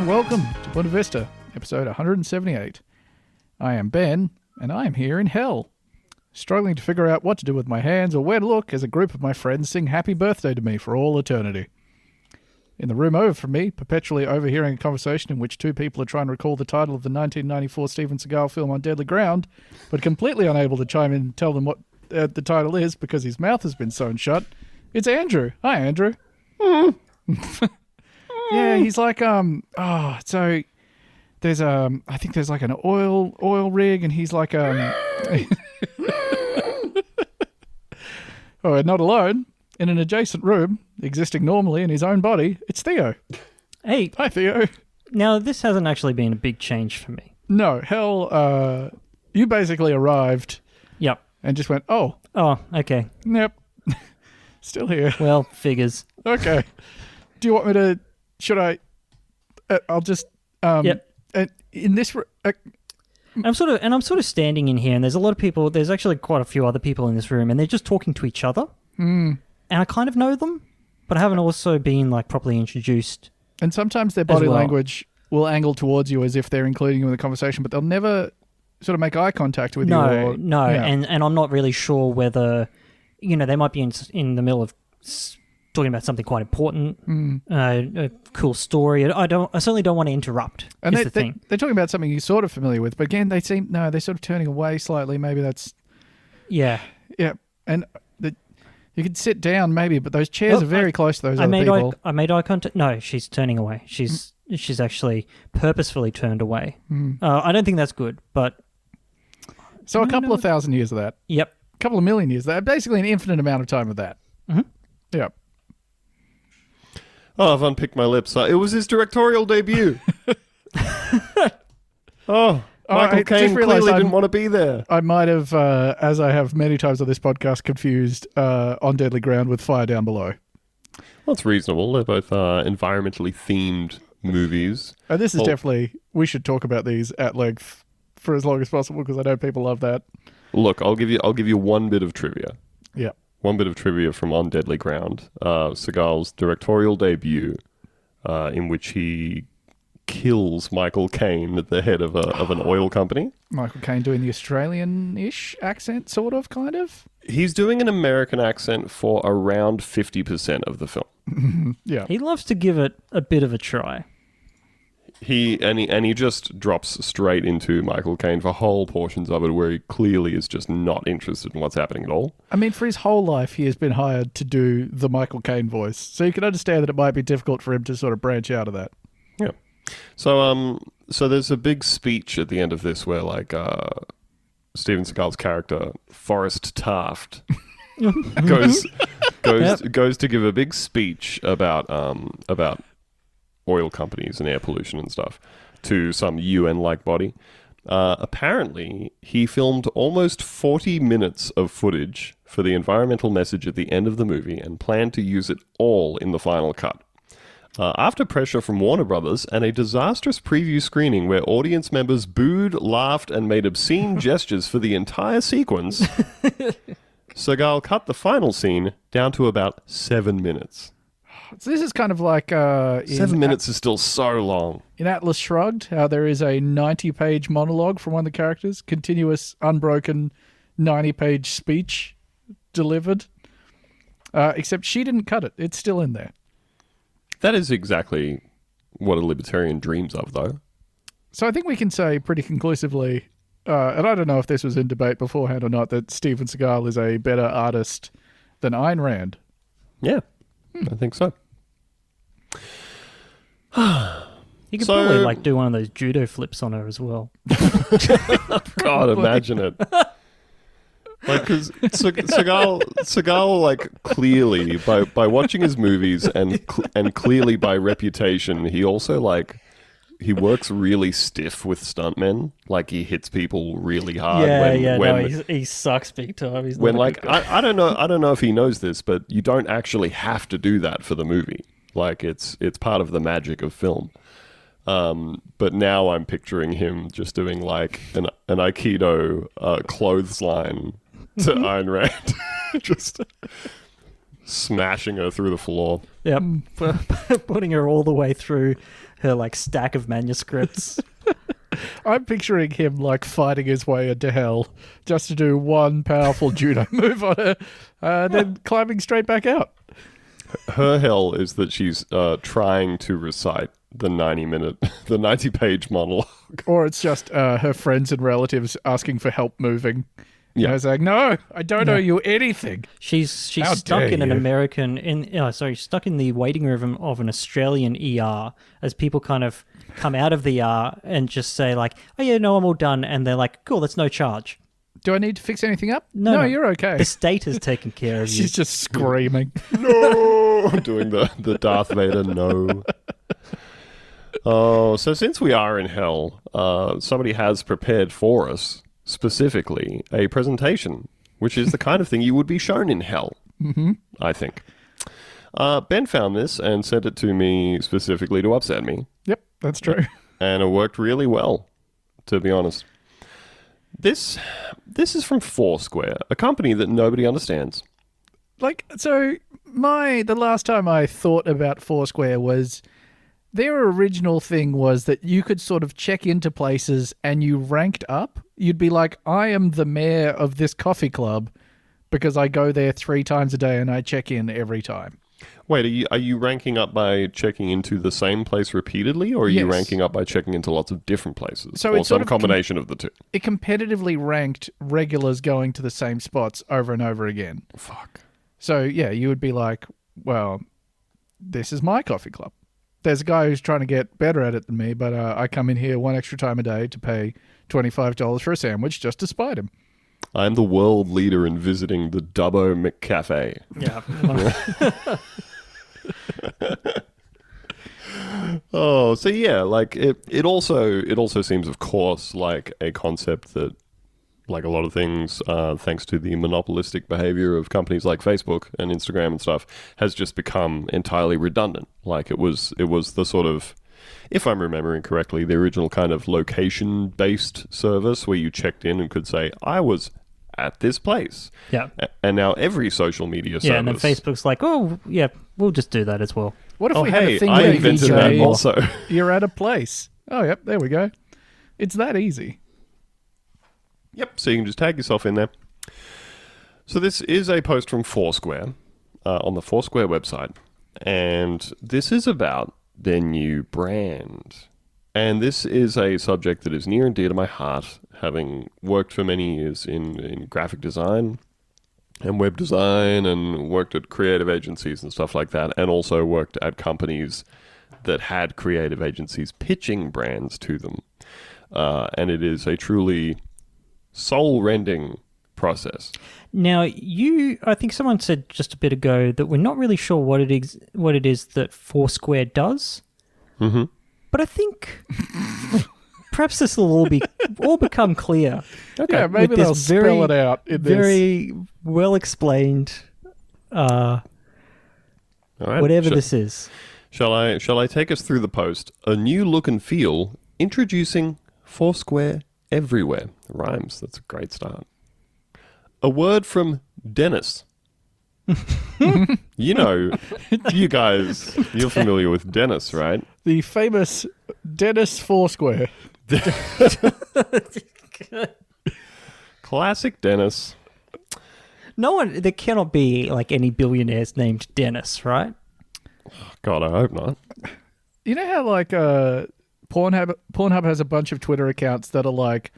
and welcome to Buena Vista, episode 178. I am Ben, and I am here in hell, struggling to figure out what to do with my hands or where to look as a group of my friends sing happy birthday to me for all eternity. In the room over from me, perpetually overhearing a conversation in which two people are trying to recall the title of the 1994 Steven Seagal film On Deadly Ground, but completely unable to chime in and tell them what the title is because his mouth has been sewn shut, it's Andrew. Hi, Andrew. Yeah, he's like, so there's, I think there's like an oil rig, and he's like, oh, not alone. In an adjacent room, existing normally in his own body, it's Theo. Hey. Hi, Theo. Now, this hasn't actually been a big change for me. No, hell, you basically arrived. Yep. And just went, oh. Oh, okay. Yep. Still here. Well, figures. Okay. Do you want me to, should I, I'll just, yep. In this, I'm sort of standing in here, and there's a lot of people, there's actually quite a few other people in this room, and they're just talking to each other. And I kind of know them, but I haven't also been like properly introduced. And sometimes their body language will angle towards you as if they're including you in the conversation, but they'll never sort of make eye contact with you. No, yeah. And I'm not really sure whether, they might be in the middle of talking about something quite important, a cool story. I certainly don't want to interrupt. And they're talking about something you're sort of familiar with, but again, they're sort of turning away slightly. Maybe that's yeah. And you could sit down maybe, but those chairs are very close to those other people. I made eye contact. No, she's turning away. She's actually purposefully turned away. I don't think that's good, but so a couple of thousand years of that. Yep. A couple of million years of that. Basically an infinite amount of time of that. Mm-hmm. Yep. Oh, I've unpicked my lips. It was his directorial debut. Michael Caine clearly didn't want to be there. I might have, as I have many times on this podcast, confused On Deadly Ground with Fire Down Below. Well, it's reasonable. They're both environmentally themed movies. And this is definitely, we should talk about these at length for as long as possible because I know people love that. Look, I'll give you one bit of trivia. Yeah. One bit of trivia from On Deadly Ground. Seagal's directorial debut, in which he kills Michael Caine at the head of an oil company. Michael Caine doing the Australian-ish accent, sort of, kind of? He's doing an American accent for around 50% of the film. Yeah. He loves to give it a bit of a try. He just drops straight into Michael Caine for whole portions of it where he clearly is just not interested in what's happening at all. I mean, for his whole life, he has been hired to do the Michael Caine voice. So you can understand that it might be difficult for him to sort of branch out of that. Yeah. So there's a big speech at the end of this where Steven Seagal's character Forrest Taft goes to give a big speech about oil companies and air pollution and stuff to some UN-like body. Apparently, he filmed almost 40 minutes of footage for the environmental message at the end of the movie and planned to use it all in the final cut. After pressure from Warner Brothers and a disastrous preview screening where audience members booed, laughed, and made obscene gestures for the entire sequence, Seagal cut the final scene down to about 7 minutes. So this is kind of like... 7 minutes is still so long. In Atlas Shrugged, how there is a 90-page monologue from one of the characters, continuous, unbroken 90-page speech delivered. Except she didn't cut it. It's still in there. That is exactly what a libertarian dreams of, though. So I think we can say pretty conclusively, and I don't know if this was in debate beforehand or not, that Steven Seagal is a better artist than Ayn Rand. Yeah, I think so. You could probably do one of those judo flips on her as well. God, imagine it. Because Seagal, clearly by watching his movies and clearly by reputation, he also he works really stiff with stuntmen. Like he hits people really hard. He sucks big time. He's I don't know if he knows this, but you don't actually have to do that for the movie. It's part of the magic of film. But now I'm picturing him just doing an Aikido clothesline to Ayn Rand. Just smashing her through the floor. Yep. Putting her all the way through her like stack of manuscripts. I'm picturing him like fighting his way into hell just to do one powerful judo move on her, then climbing straight back out. Her hell is that she's trying to recite the 90-page monologue. Or it's just her friends and relatives asking for help moving. Yeah. I was like, no, I don't owe you anything. She's How stuck dare in an you. stuck in the waiting room of an Australian ER as people kind of come out of the ER and just say like, oh yeah, no, I'm all done. And they're like, cool, that's no charge. Do I need to fix anything up? No, you're okay. The state has taken care of you. She's just screaming. No! Doing the Darth Vader no. Oh, so since we are in hell, somebody has prepared for us, specifically, a presentation, which is the kind of thing you would be shown in hell, I think. Ben found this and sent it to me specifically to upset me. Yep, that's true. And it worked really well, to be honest. This is from Foursquare, a company that nobody understands. The last time I thought about Foursquare was their original thing was that you could sort of check into places and you ranked up. You'd be like, I am the mayor of this coffee club because I go there 3 times a day and I check in every time. Wait, are you ranking up by checking into the same place repeatedly, or are you Yes. ranking up by checking into lots of different places? So or it's sort some of combination of the two? It competitively ranked regulars going to the same spots over and over again. Fuck. So, yeah, you would be like, well, this is my coffee club. There's a guy who's trying to get better at it than me, but I come in here 1 extra time a day to pay $25 for a sandwich just to spite him. I'm the world leader in visiting the Dubbo McCafe. Yeah. Oh, so yeah, like it also seems, of course, like a concept that, like a lot of things, thanks to the monopolistic behavior of companies like Facebook and Instagram and stuff, has just become entirely redundant. Like it was the sort of, if I'm remembering correctly, the original kind of location-based service where you checked in and could say, I was at this place. Yeah. And now every social media service... Yeah, and then Facebook's like, oh, yeah, we'll just do that as well. What if Oh, we had hey, a thing I where you could invented that say, also. you're at a place? Oh, yep, there we go. It's that easy. Yep, so you can just tag yourself in there. So this is a post from Foursquare on the Foursquare website. And this is about their new brand. And this is a subject that is near and dear to my heart, having worked for many years in graphic design and web design, and worked at creative agencies and stuff like that, and also worked at companies that had creative agencies pitching brands to them. And it is a truly soul-rending process. Now, I think someone said just a bit ago that we're not really sure what it is that Foursquare does. Mm-hmm. But I think perhaps this will all become clear. Okay. Yeah, maybe With they'll this spell it out in this. Very well explained, All right. whatever this is. Shall I take us through the post? A new look and feel, introducing Foursquare everywhere. Rhymes. That's a great start. A word from Dennis. You guys, you're familiar with Dennis, right? The famous Dennis Foursquare. Classic Dennis. There cannot be like any billionaires named Dennis, right? God, I hope not. You know how like Pornhub has a bunch of Twitter accounts that are like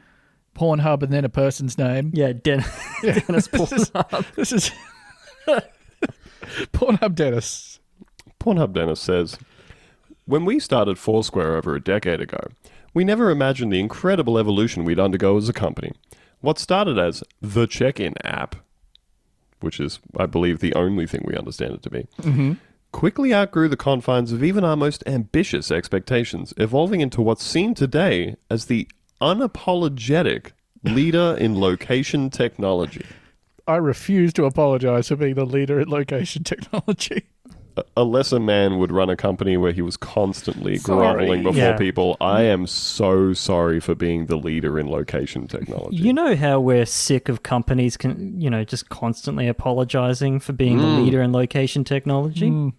Pornhub and then a person's name? Yeah, Dennis Pornhub. This is Pornhub Dennis. Pornhub Dennis says, when we started Foursquare over a decade ago, we never imagined the incredible evolution we'd undergo as a company. What started as the check-in app, which is, I believe, the only thing we understand it to be, quickly outgrew the confines of even our most ambitious expectations, evolving into what's seen today as the unapologetic leader in location technology. I refuse to apologize for being the leader in location technology. A lesser man would run a company where he was constantly Sorry. groveling before Yeah. people. I am so sorry for being the leader in location technology. You know how we're sick of companies just constantly apologizing for being the leader in location technology?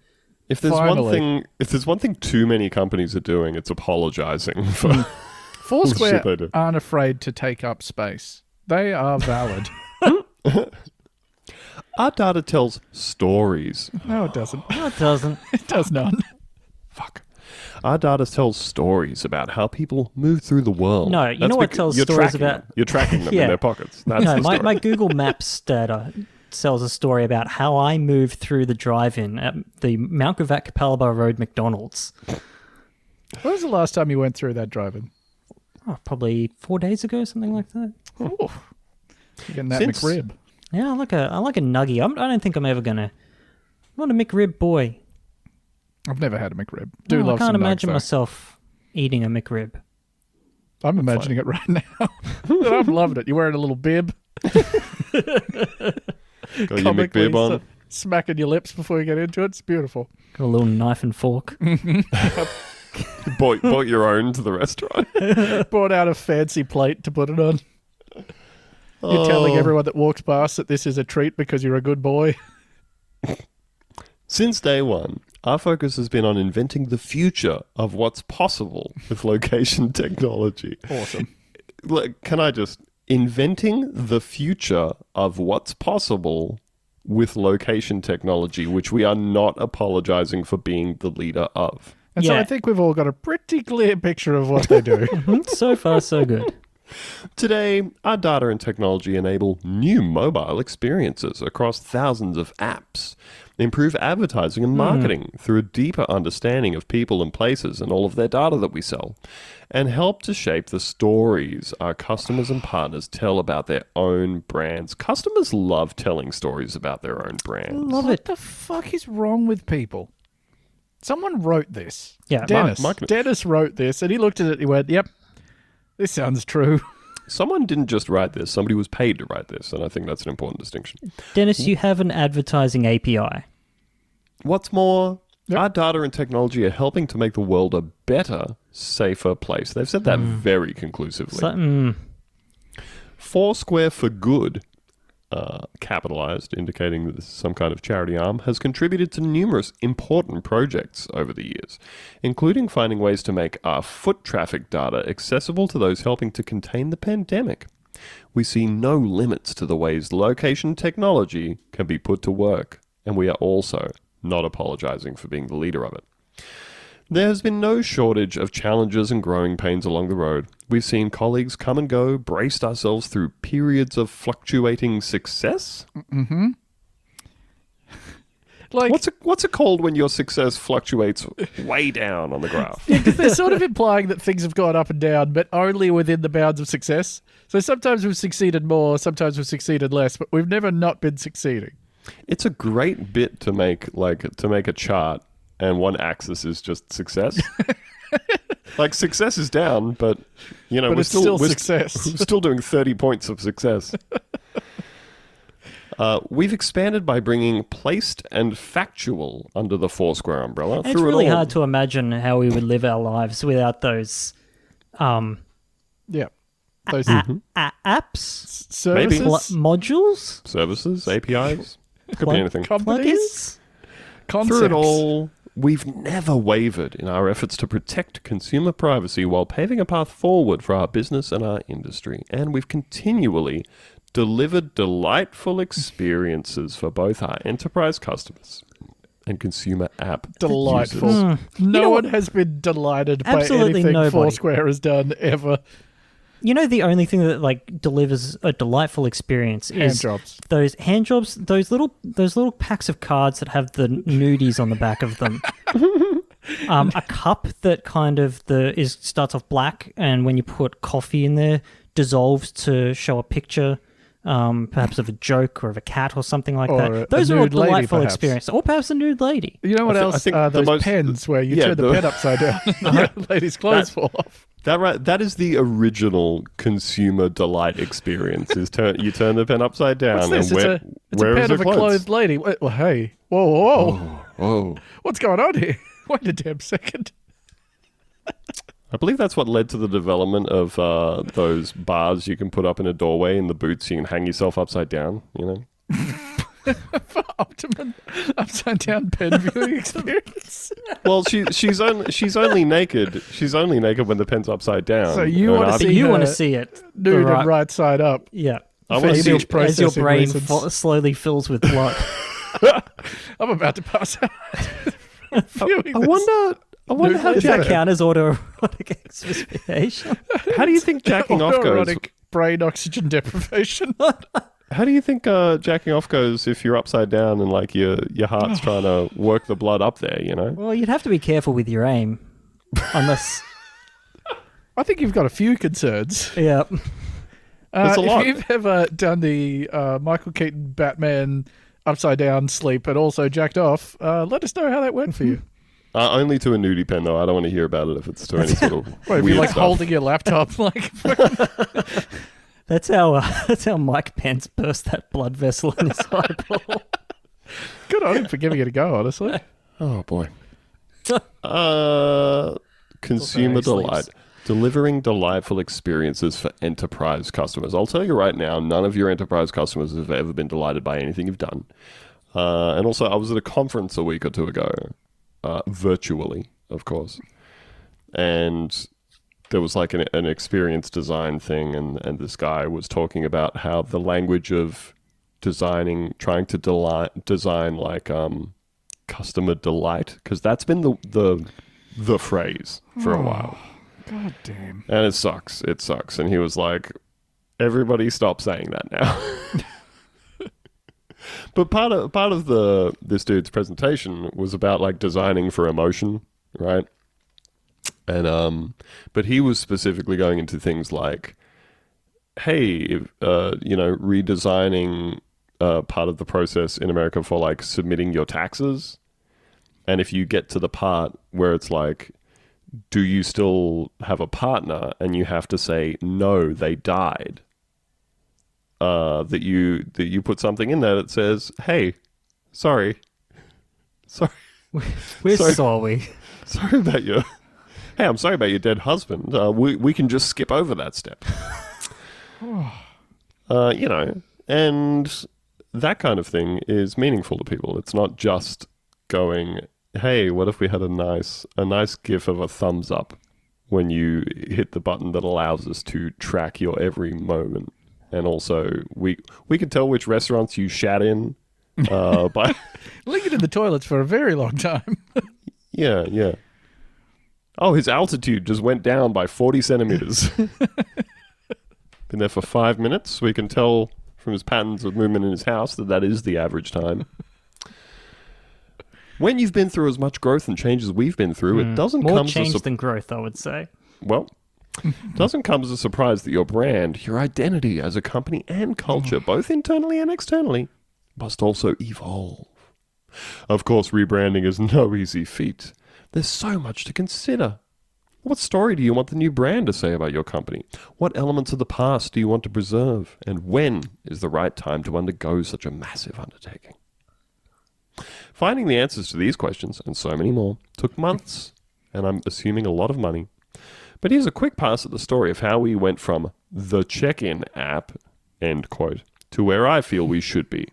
If there's Finally. if there's one thing too many companies are doing, it's apologizing for Foursquare shit they do. aren't afraid to take up space. They are valid. Our data tells stories. No, it doesn't. No, it doesn't. It does not. Fuck. Our data tells stories about how people move through the world. No, you know what tells you're stories tracking about- them. You're tracking them Yeah. in their pockets. That's No, the story. my Google Maps data tells a story about how I moved through the drive-in at the Mount Gravatt Capalaba Road McDonald's. When was the last time you went through that driving? Oh, probably 4 days ago, something like that. Ooh. You're getting that Since- McRib. Yeah, I like a nuggie. I don't think I'm ever gonna. I'm not a McRib boy. I've never had a McRib. No, Love I can't some imagine nugs, though. myself eating a McRib. I'm imagining it right now. I'm loving it. You're wearing a little bib. Got your comically McBib on. smacking your lips before you get into it. It's beautiful. Got a little knife and fork. Bought your own to the restaurant. Brought out a fancy plate to put it on. You're telling everyone that walks past that this is a treat because you're a good boy. Since day one, our focus has been on inventing the future of what's possible with location technology. Awesome. Look, can I just... Inventing the future of what's possible with location technology, which we are not apologizing for being the leader of. And so Yeah. I think we've all got a pretty clear picture of what they do. So far, so good. Today, our data and technology enable new mobile experiences across thousands of apps, improve advertising and marketing through a deeper understanding of people and places and all of their data that we sell, and help to shape the stories our customers and partners tell about their own brands. Customers love telling stories about their own brands. Love What it. the fuck is wrong with people? Someone wrote this. Yeah, Dennis. Mark- Dennis wrote this, and he looked at it and he went, yep, this sounds true. Someone didn't just write this, somebody was paid to write this, and I think that's an important distinction. Dennis, you have an advertising API. What's more, Yep. our data and technology are helping to make the world a better, safer place. They've said that very conclusively. So, Foursquare for Good, capitalized, indicating that this is some kind of charity arm, has contributed to numerous important projects over the years, including finding ways to make our foot traffic data accessible to those helping to contain the pandemic. We see no limits to the ways location technology can be put to work, and we are also not apologizing for being the leader of it. There has been no shortage of challenges and growing pains along the road. We've seen colleagues come and go, braced ourselves through periods of fluctuating success. Like, What's it called when your success fluctuates way down on the graph? they're sort of implying that things have gone up and down, but only within the bounds of success. So sometimes we've succeeded more, sometimes we've succeeded less, but we've never not been succeeding. It's a great bit to make a chart, and one axis is just success. Like success is down, but you know But we're it's still we're success. We're still doing 30 points of success. We've expanded by bringing placed and factual under the Foursquare umbrella. it's really hard to imagine how we would live our lives without those Yeah. Those apps, services, modules, services, APIs, could Plug- be anything. companies, plugins. concepts. Through it all, we've never wavered in our efforts to protect consumer privacy while paving a path forward for our business and our industry. And we've continually delivered delightful experiences for both our enterprise customers and consumer app Delightful. users. No know one what? has been delighted by Absolutely anything nobody. Foursquare has done ever. You know, the only thing that like delivers a delightful experience Hand is jobs. those hand jobs, those little packs of cards that have the nudies on the back of them. A cup that kind of starts off black, and when you put coffee in there, dissolves to show a picture, perhaps of a joke or of a cat or something like Or that. a Those are all nude lady, delightful perhaps. experiences, or perhaps a nude lady. You know what I else? think Are the those most- pens where you yeah, turn the the- pen upside down and the lady's clothes fall off. That is the original consumer delight experience. Is you turn the pen upside down What's this? and It's a where is pen her of a clothes? clothed lady. Well, hey. Whoa, whoa, whoa. Oh. What's going on here? Wait a damn second. I believe that's what led to the development of those bars you can put up in a doorway in the boots. You can hang yourself upside down, you know? for optimum upside down pen viewing experience. Well, she's only naked. She's only naked when the pen's upside down. So you want to But see you her want to see it nude and right side up. Yeah. I want to For see image As your processing brain reasons. slowly fills with blood. I'm about to pass out. I wonder how Does that Jack, count as autoerotic asphyxiation? how do you think jacking off goes? Autoerotic brain oxygen deprivation. How do you think jacking off goes if you're upside down and like your heart's trying to work the blood up there? You know. Well, you'd have to be careful with your aim. Unless... I think you've got a few concerns. Yeah. It's a lot. If you've ever done the Michael Keaton Batman upside down sleep and also jacked off, let us know how that went for you. Only to a nudie pen, though. I don't want to hear about it if it's to any sort of Wait, if weird you're like stuff. holding your laptop, like That's how Mike Pence burst that blood vessel in his eyeball. good on him for giving it a go. Honestly, Oh boy. Consumer Also how he delight. sleeps. Delivering delightful experiences for enterprise customers. I'll tell you right now, none of your enterprise customers have ever been delighted by anything you've done. And also, I was at a conference a week or two ago, virtually, of course. And there was like an experience design thing, and this guy was talking about how the language of designing, trying to design like customer delight, because that's been the phrase for a while. god damn. And it sucks. It sucks. And he was like, everybody stop saying that now. But part of this dude's presentation was about like designing for emotion, right? And but he was specifically going into things like, hey, if, redesigning part of the process in America for like submitting your taxes. And if you get to the part where it's like, do you still have a partner? And you have to say, no, they died. That you put something in there that says, hey, sorry. We're Sorry. sorry. Sorry about your... Hey, I'm sorry about your dead husband. We can just skip over that step. And that kind of thing is meaningful to people. It's not just going, hey, what if we had a nice gif of a thumbs up when you hit the button that allows us to track your every moment. And also, we can tell which restaurants you shat in by... Lingered in the toilets for a very long time. Yeah. Oh, his altitude just went down by 40 centimeters. Been there for 5 minutes. We can tell from his patterns of movement in his house that is the average time. When you've been through as much growth and change as we've been through, it doesn't More come change as than growth, I would say. doesn't come as a surprise that your brand, your identity as a company and culture, both internally and externally, must also evolve. Of course, rebranding is no easy feat. There's so much to consider. What story do you want the new brand to say about your company? What elements of the past do you want to preserve? And when is the right time to undergo such a massive undertaking? Finding the answers to these questions, and so many more, took months, and I'm assuming a lot of money. But here's a quick pass at the story of how we went from the check-in app, end quote, to where I feel we should be.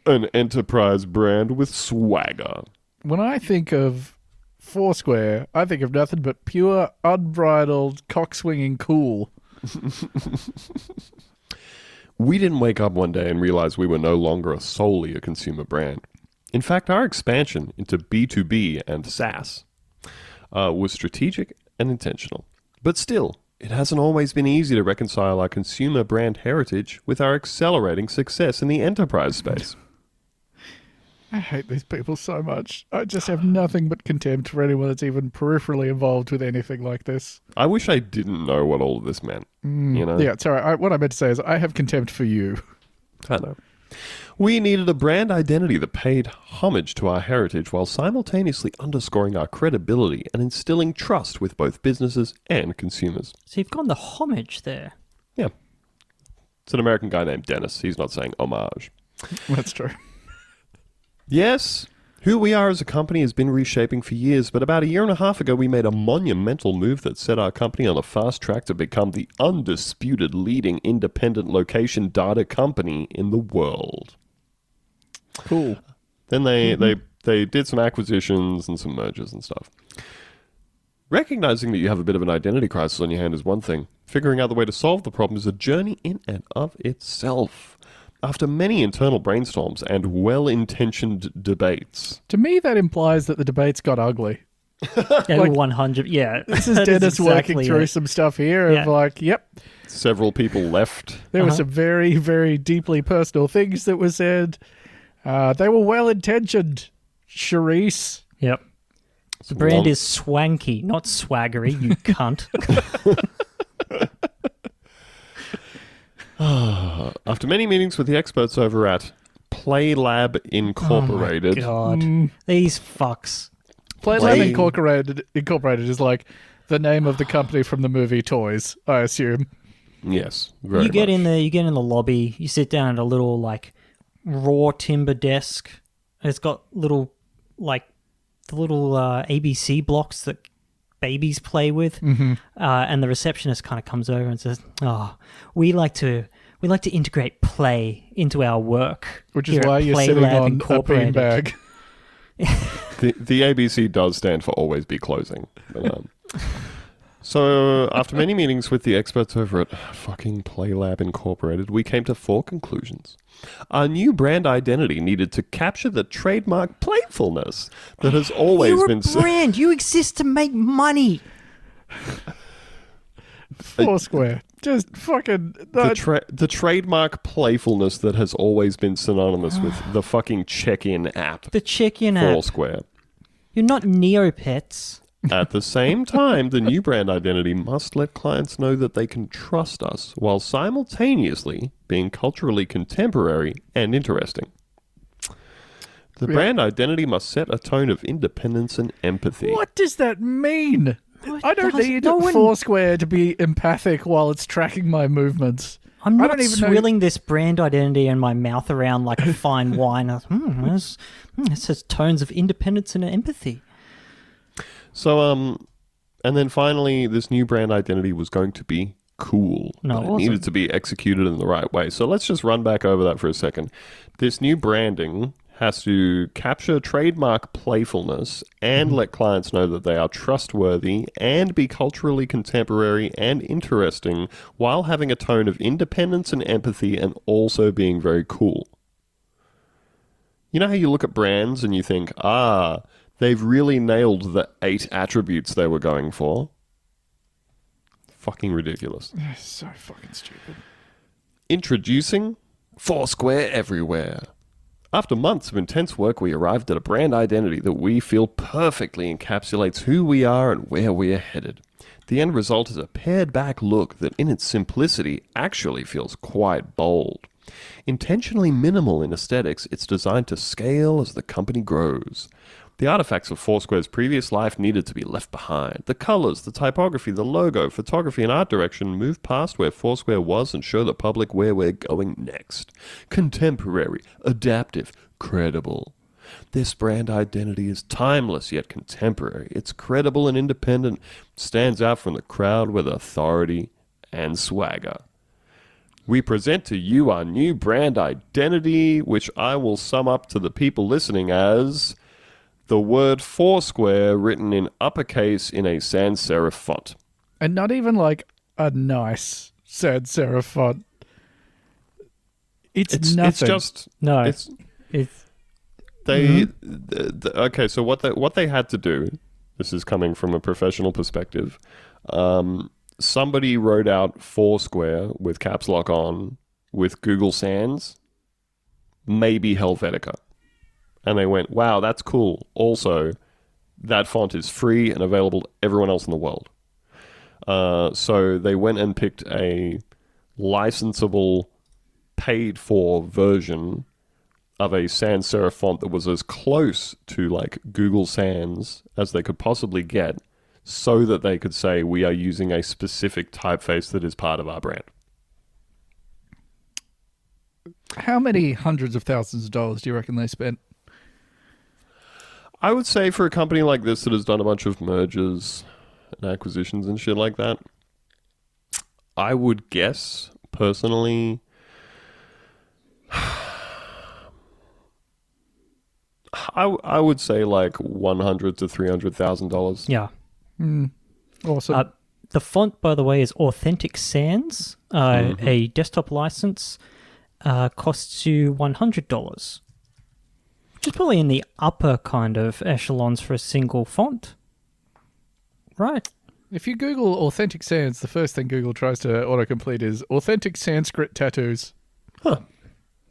An enterprise brand with swagger. When I think of Foursquare, I think of nothing but pure, unbridled, cock-swinging cool. We didn't wake up one day and realize we were no longer solely a consumer brand. In fact, our expansion into B2B and SaaS was strategic and intentional. But still, it hasn't always been easy to reconcile our consumer brand heritage with our accelerating success in the enterprise space. I hate these people so much. I just have nothing but contempt for anyone that's even peripherally involved with anything like this. I wish I didn't know what all of this meant. You know? Yeah, sorry. What I meant to say is I have contempt for you. I know. We needed a brand identity that paid homage to our heritage while simultaneously underscoring our credibility and instilling trust with both businesses and consumers. So you've gone the homage there. Yeah. It's an American guy named Dennis. He's not saying homage. That's true. Yes, who we are as a company has been reshaping for years, but about 1.5 years ago we made a monumental move that set our company on a fast track to become the undisputed leading independent location data company in the world. Cool. Then they did some acquisitions and some mergers and stuff. Recognizing that you have a bit of an identity crisis on your hand is one thing. Figuring out the way to solve the problem is a journey in and of itself. After many internal brainstorms and well-intentioned debates. To me, that implies that the debates got ugly. Yeah, Like, 100. Yeah. This is that Dennis exactly working through it. some stuff here of Yeah. like, yep, Several people left. there were some very, very deeply personal things that were said. They were well-intentioned, Charisse. Yep. The brand is swanky, not swaggery, you cunt. After many meetings with the experts over at PlayLab Incorporated. Oh my God. These fucks. PlayLab Incorporated is like the name of the company from the movie Toys, I assume. Yes, very You get much. in there, you get in the lobby, you sit down at a little like raw timber desk. It's got little like the little ABC blocks that babies play with, and the receptionist kind of comes over and says, "Oh, we like to integrate play into our work, Which is here at why you're sitting PlayLab on a Incorporated." beanbag. The ABC does stand for always be closing. But, so, after many meetings with the experts over at fucking PlayLab Incorporated, we came to 4 conclusions. Our new brand identity needed to capture the trademark playfulness that has always You're been... a brand. You exist to make money. Foursquare. Just fucking... The trademark playfulness that has always been synonymous with the fucking check-in app, The check-in app. Foursquare. You're not Neopets. At the same time, the new brand identity must let clients know that they can trust us while simultaneously being culturally contemporary and interesting. The brand identity must set a tone of independence and empathy. What does that mean? I don't need Foursquare to be empathic while it's tracking my movements. I'm I not don't even know- swilling this brand identity in my mouth around like a fine wine. It says tones of independence and empathy. So, and then finally, this new brand identity was going to be cool. No, but it it wasn't. needed to be executed in the right way. So let's just run back over that for a second. This new branding has to capture trademark playfulness and let clients know that they are trustworthy and be culturally contemporary and interesting while having a tone of independence and empathy and also being very cool. You know how you look at brands and you think, they've really nailed the 8 attributes they were going for? Fucking ridiculous. So fucking stupid. Introducing Foursquare Everywhere. After months of intense work, we arrived at a brand identity that we feel perfectly encapsulates who we are and where we are headed. The end result is a pared-back look that in its simplicity actually feels quite bold. Intentionally minimal in aesthetics, it's designed to scale as the company grows. The artifacts of Foursquare's previous life needed to be left behind. The colors, the typography, the logo, photography, and art direction move past where Foursquare was and show the public where we're going next. Contemporary, adaptive, credible. This brand identity is timeless yet contemporary. It's credible and independent, stands out from the crowd with authority and swagger. We present to you our new brand identity, which I will sum up to the people listening as the word Foursquare written in uppercase in a sans serif font. And not even like a nice sans serif font. It's nothing. It's just No. It's It's they. Okay, so what they had to do. This is coming from a professional perspective. Somebody wrote out Foursquare with caps lock on with Google Sans, maybe Helvetica. And they went, wow, that's cool. Also, that font is free and available to everyone else in the world. So they went and picked a licensable, paid-for version of a sans serif font that was as close to like Google Sans as they could possibly get, so that they could say, we are using a specific typeface that is part of our brand. How many hundreds of thousands of dollars do you reckon they spent? I would say for a company like this that has done a bunch of mergers and acquisitions and shit like that, I would guess, personally, I would say like $100,000 to $300,000. Yeah. Awesome. The font, by the way, is Authentic Sans. A desktop license costs you $100, which is probably in the upper kind of echelons for a single font. Right. If you Google Authentic Sans, the first thing Google tries to autocomplete is Authentic Sanskrit tattoos. Huh.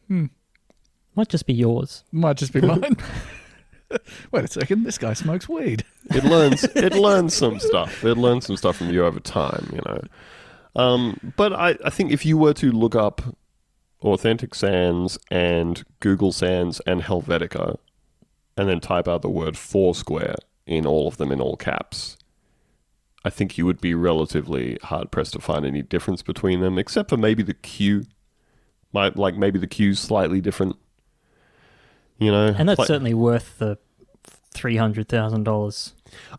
Might just be yours. Might just be mine. Wait a second, this guy smokes weed. It learns some stuff. It learns some stuff from you over time, you know. But I think if you were to look up Authentic Sans and Google Sans and Helvetica, and then type out the word Foursquare in all of them in all caps, I think you would be relatively hard pressed to find any difference between them, except for maybe the Q. Maybe the Q's slightly different. You know, and that's certainly worth the $300,000.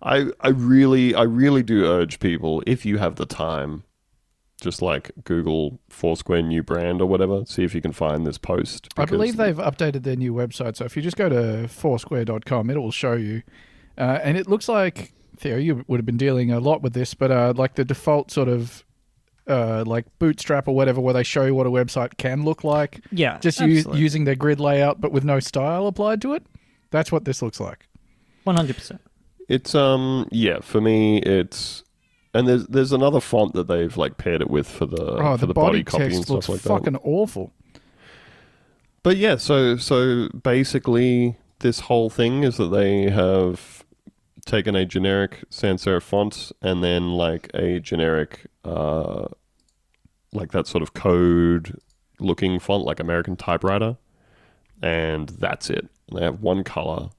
I really do urge people, if you have the time, just like Google Foursquare new brand or whatever, see if you can find this post. I believe they've updated their new website, so if you just go to foursquare.com, it will show you. And it looks like, Theo, you would have been dealing a lot with this, but like the default sort of like Bootstrap or whatever, where they show you what a website can look like. Yeah, just using their grid layout, but with no style applied to it. That's what this looks like. 100%. It's for me it's, and there's another font that they've like paired it with for the body copy and stuff like that. Fucking awful. But yeah, so basically this whole thing is that they have taken a generic sans serif font and then like a generic like that sort of code looking font, like American typewriter, and that's it. They have one color,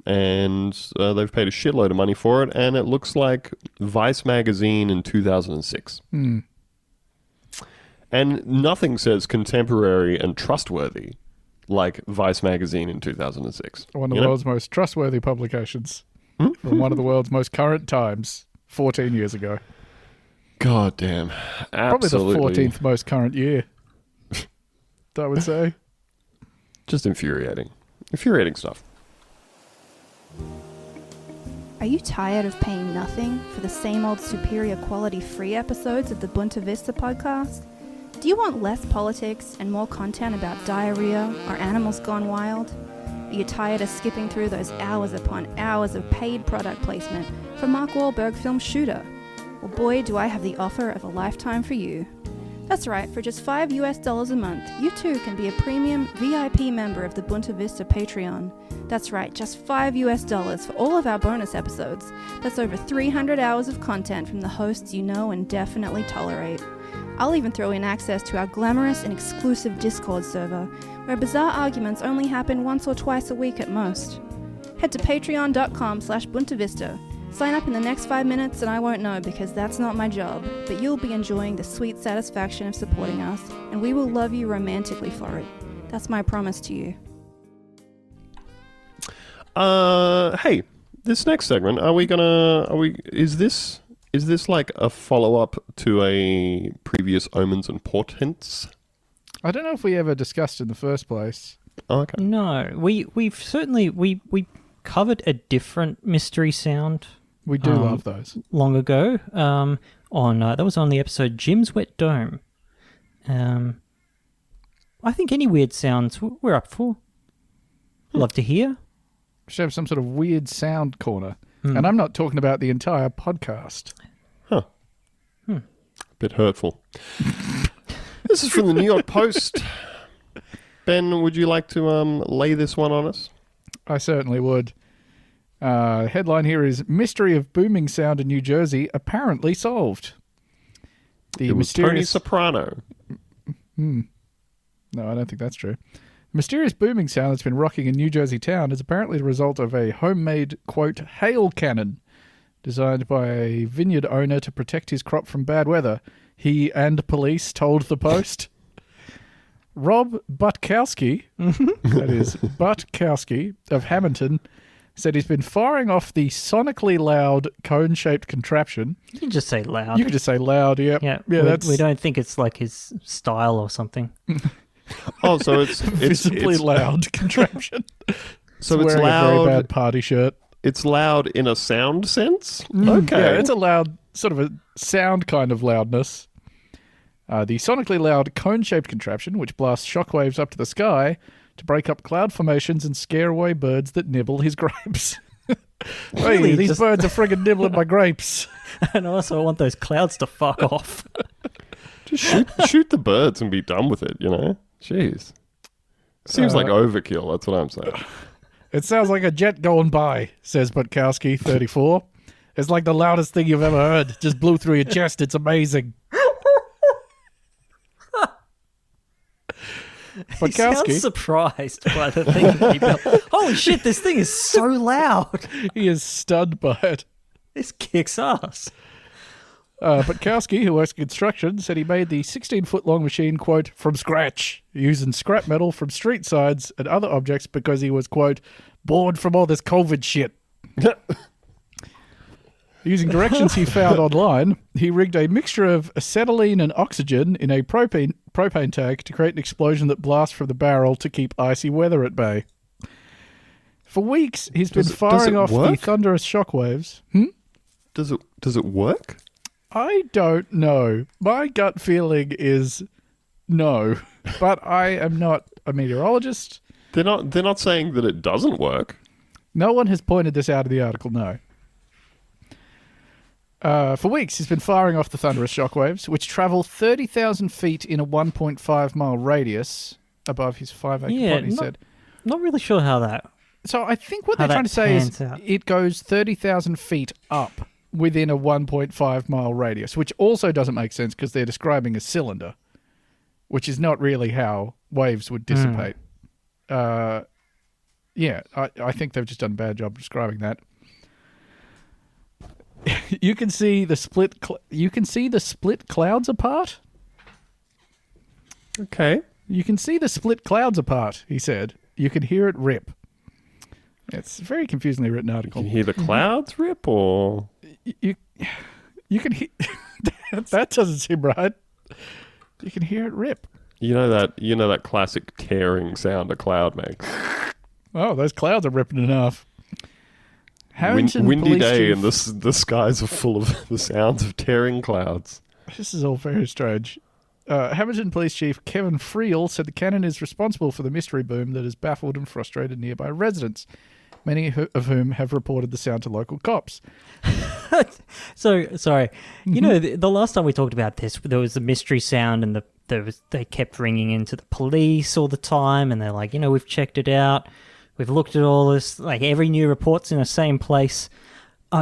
and they've paid a shitload of money for it, and it looks like Vice magazine in 2006. And nothing says contemporary and trustworthy like Vice magazine in 2006. One of the world's most trustworthy publications from one of the world's most current times, 14 years ago. God damn. Absolutely. Probably the 14th most current year, I would say. Just infuriating. Infuriating stuff. Are you tired of paying nothing for the same old superior quality free episodes of the Bunta Vista podcast? Do you want less politics and more content about diarrhea or animals gone wild? Are you tired of skipping through those hours upon hours of paid product placement for Mark Wahlberg film Shooter? Well, boy, do I have the offer of a lifetime for you. That's right, for just $5 a month, you too can be a premium VIP member of the Bunta Vista Patreon. That's right, just $5 for all of our bonus episodes. That's over 300 hours of content from the hosts you know and definitely tolerate. I'll even throw in access to our glamorous and exclusive Discord server, where bizarre arguments only happen once or twice a week at most. Head to patreon.com/buntavista. Sign up in the next 5 minutes and I won't know because that's not my job, but you'll be enjoying the sweet satisfaction of supporting us, and we will love you romantically for it. That's my promise to you. Hey, this next segment, is this like a follow-up to a previous Omens and Portents? I don't know if we ever discussed in the first place. Oh, okay. No, we've certainly we covered a different mystery sound. We do love those. Long ago, on that was on the episode Jim's Wet Dome. I think any weird sounds we're up for. Love to hear. Should have some sort of weird sound corner, and I'm not talking about the entire podcast. Huh. Bit hurtful. This is from the New York Post. Ben, would you like to lay this one on us? I certainly would. Headline here is Mystery of Booming Sound in New Jersey Apparently Solved. It was Tony Soprano. No, I don't think that's true. Mysterious booming sound that's been rocking in New Jersey town is apparently the result of a homemade, quote, hail cannon designed by a vineyard owner to protect his crop from bad weather. He and police told the Post. Rob Butkowski, that is Butkowski of Hamilton, said he's been firing off the sonically loud cone-shaped contraption. You can just say loud. You can just say loud, yeah. Yeah, that's... we don't think it's like his style or something. Oh, so it's visibly loud contraption. So it's wearing a loud. very bad party shirt. It's loud in a sound sense? Yeah, Okay. it's a loud, sort of a sound kind of loudness. The sonically loud cone-shaped contraption, which blasts shockwaves up to the sky to break up cloud formations and scare away birds that nibble his grapes. Hey, Really, these just- birds are friggin' nibbling my grapes. And also, I want those clouds to fuck off. Just shoot the birds and be done with it, you know? Jeez. Seems like overkill, that's what I'm saying. It sounds like a jet going by, says Butkowski, 34. It's like the loudest thing you've ever heard. Just blew through your chest. It's amazing. He sounds Butkowski, surprised by the thing that he built. Holy shit, this thing is so loud. he is stunned by it. This kicks ass. Butkowski, who works in construction, said he made the 16-foot-long machine, quote, from scratch, using scrap metal from street sides and other objects because he was, quote, bored from all this COVID shit. Using directions he found online, he rigged a mixture of acetylene and oxygen in a propane tank to create an explosion that blasts from the barrel to keep icy weather at bay. For weeks, he's been Does it firing off the work? thunderous shockwaves. Does it work? I don't know. My gut feeling is no, but I am not a meteorologist. They're not saying that it doesn't work. No one has pointed this out in the article, no. For weeks, he's been firing off the thunderous shockwaves, which travel 30,000 feet in a 1.5-mile radius above his 5-acre plot, he said. Not really sure how that... So I think what how they're trying that to say is pans out. it goes 30,000 feet up within a 1.5-mile radius, which also doesn't make sense because they're describing a cylinder, which is not really how waves would dissipate. Yeah, I think they've just done a bad job describing that. You can see the split clouds apart. Okay. You can see the split clouds apart, he said. You can hear it rip. It's a very confusingly written You article. can hear the clouds rip, or You can hear... that doesn't seem right. You can hear it rip. you know that classic tearing sound a cloud makes. Oh, those clouds are ripping enough. Harrington Windy Police day, Chief- and the skies are full of the sounds of tearing clouds. This is all very strange. Hamilton Police Chief Kevin Friel said the cannon is responsible for the mystery boom that has baffled and frustrated nearby residents, many of whom have reported the sound to local cops. So, sorry. You know, the last time we talked about this, there was the mystery sound and they kept ringing into the police all the time, and they're like, we've checked it out. We've looked at all this, like every new report's in the same place.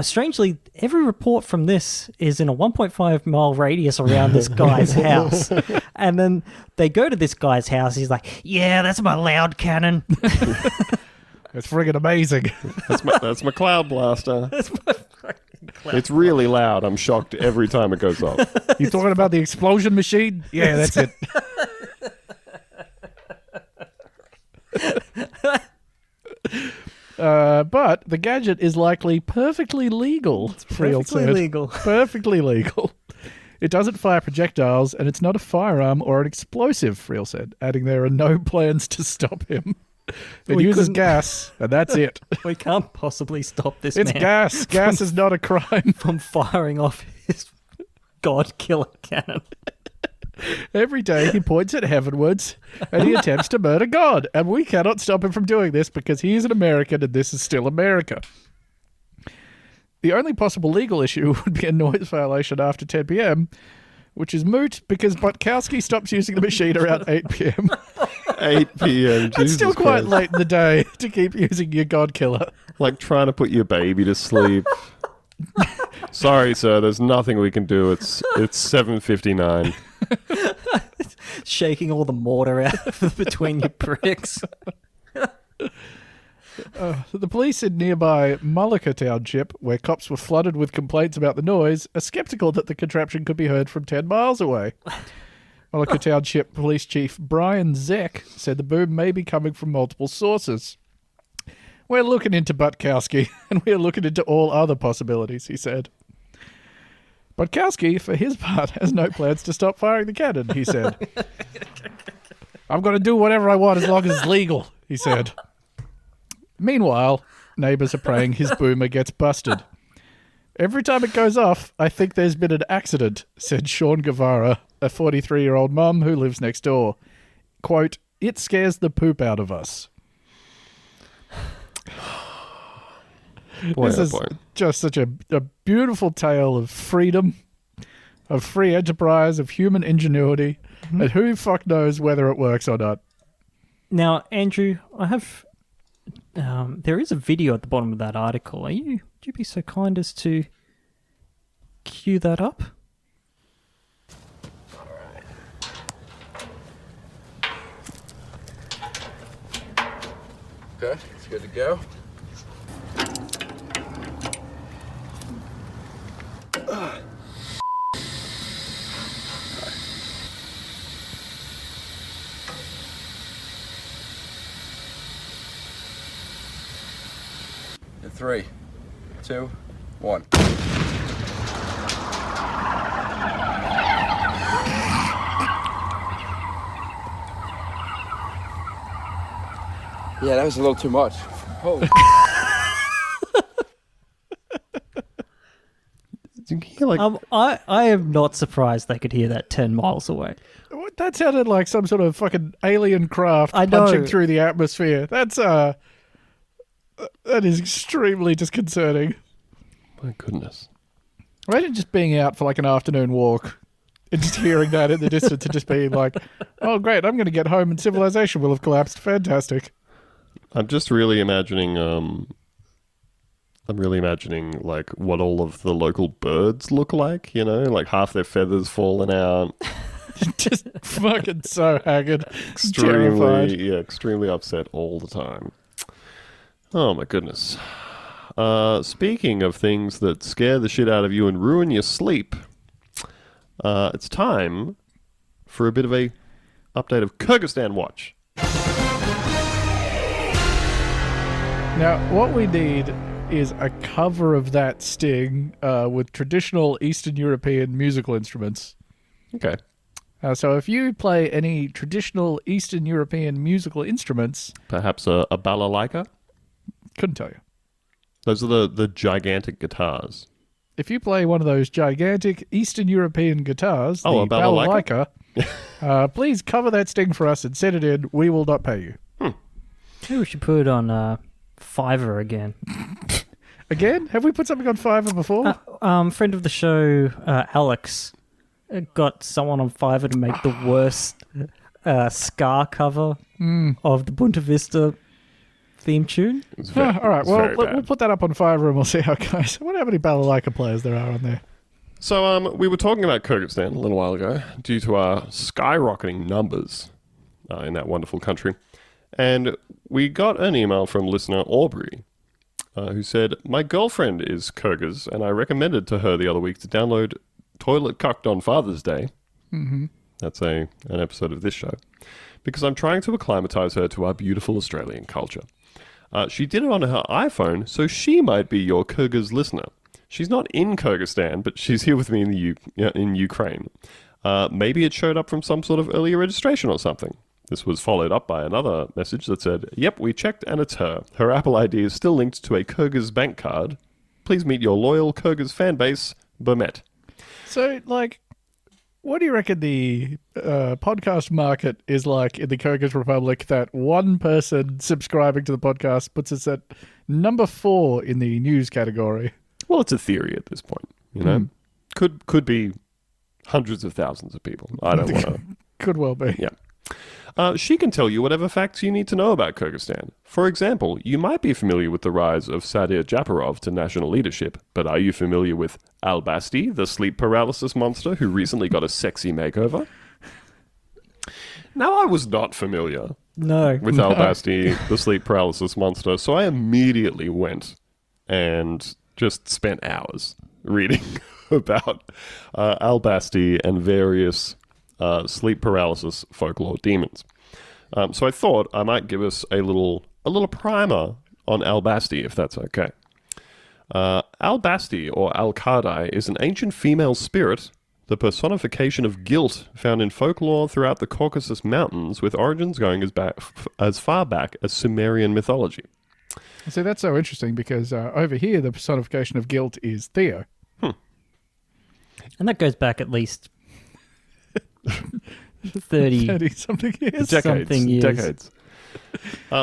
Strangely, every report from this is in a 1.5-mile radius around this guy's house. And then they go to this guy's house. He's like, yeah, that's my loud cannon. It's friggin' amazing. That's my cloud blaster. It's really loud. I'm shocked every time it goes off. You talking about the explosion machine? Yeah, that's it. But the gadget is likely perfectly legal, Friel Perfectly said. legal. Perfectly legal. It doesn't fire projectiles, and it's not a firearm or an explosive, Friel said, adding there are no plans to stop him. It We uses couldn't- gas, and that's it. We can't possibly stop this It's man gas. Gas is not a crime. from firing off his god-killer cannon. Every day he points it heavenwards and he attempts to murder God. And we cannot stop him from doing this because he is an American and this is still America. The only possible legal issue would be a noise violation after 10 p.m., which is moot because Butkowski stops using the machine around 8 p.m. 8 p.m. It's Jesus still quite Christ. late in the day to keep using your God killer. Like trying to put your baby to sleep. Sorry, sir. There's nothing we can do. It's 7:59. Shaking all the mortar out of between your bricks. The police in nearby Mullica Township, where cops were flooded with complaints about the noise, are skeptical that the contraption could be heard from 10 miles away. Mullica Township Police Chief Brian Zeck said the boom may be coming from multiple sources. We're looking into Butkowski, and we're looking into all other possibilities, he said. Butkowski, for his part, has no plans to stop firing the cannon, he said. I'm going to do whatever I want as long as it's legal, he said. Meanwhile, neighbours are praying his boomer gets busted. Every time it goes off, I think there's been an accident, said Sean Guevara, a 43-year-old mum who lives next door. Quote, it scares the poop out of us. Boy, This is just such a beautiful tale of freedom, of free enterprise, of human ingenuity, and who fuck knows whether it works or not. Now, Andrew, I have... there is a video at the bottom of that article. Would you be so kind as to cue that up? Okay, it's good to go. In 3, 2, 1. Yeah, that was a little too much. Holy. You hear like I am not surprised they could hear that 10 miles away. That sounded like some sort of fucking alien craft I know. punching through the atmosphere. That is extremely disconcerting. my goodness. Imagine just being out for like an afternoon walk and just hearing that in the distance and just being like, oh, great, I'm going to get home and civilization will have collapsed. Fantastic. I'm just really imagining like what all of the local birds look like, you know, like half their feathers falling out. Just fucking so haggard. Terrified. Extremely upset all the time. Oh my goodness. Speaking of things that scare the shit out of you and ruin your sleep, it's time for a bit of a update of Kyrgyzstan Watch. Now, what we need is a cover of that sting with traditional Eastern European musical instruments. Okay. So if you play any traditional Eastern European musical instruments... Perhaps a balalaika? Couldn't tell you. Those are the gigantic guitars. If you play one of those gigantic Eastern European guitars, Oh, the a balalaika? please cover that sting for us and send it in. We will not pay you. Maybe we should put it on Fiverr again. Again? Have we put something on Fiverr before? Friend of the show, Alex, got someone on Fiverr to make the worst ska cover of the Bunta Vista theme tune. It's All right, it's well, very we'll bad. put that up on Fiverr and we'll see how it goes. I wonder how many balalaika players there are on there. So we were talking about Kyrgyzstan a little while ago due to our skyrocketing numbers in that wonderful country. And we got an email from listener Aubrey who said, my girlfriend is Kyrgyz and I recommended to her the other week to download Toilet Cucked on Father's Day. Mm-hmm. That's an episode of this show. Because I'm trying to acclimatize her to our beautiful Australian culture. She did it on her iPhone, so she might be your Kyrgyz listener. She's not in Kyrgyzstan, but she's here with me in Ukraine. Maybe it showed up from some sort of earlier registration or something. This was followed up by another message that said, yep, we checked and it's her. Her Apple ID is still linked to a Kyrgyz bank card. Please meet your loyal Kyrgyz fan base, Bermet. So, like, what do you reckon the podcast market is like in the Kyrgyz Republic that one person subscribing to the podcast puts us at number 4 in the news category? Well, it's a theory at this point, you know. Could be hundreds of thousands of people. I don't want to... Could well be. Yeah. She can tell you whatever facts you need to know about Kyrgyzstan. For example, you might be familiar with the rise of Sadir Japarov to national leadership, but are you familiar with Al-Basti, the sleep paralysis monster who recently got a sexy makeover? Now, I was not familiar with Al-Basti, the sleep paralysis monster, so I immediately went and just spent hours reading about Al-Basti and various sleep paralysis folklore demons. So I thought I might give us a little primer on Al-Basti, if that's okay. Al-Basti, or Al-Qadai, is an ancient female spirit, the personification of guilt found in folklore throughout the Caucasus Mountains, with origins going as far back as Sumerian mythology. See, that's so interesting because over here the personification of guilt is Theo. And that goes back at least 30 something years. Decades.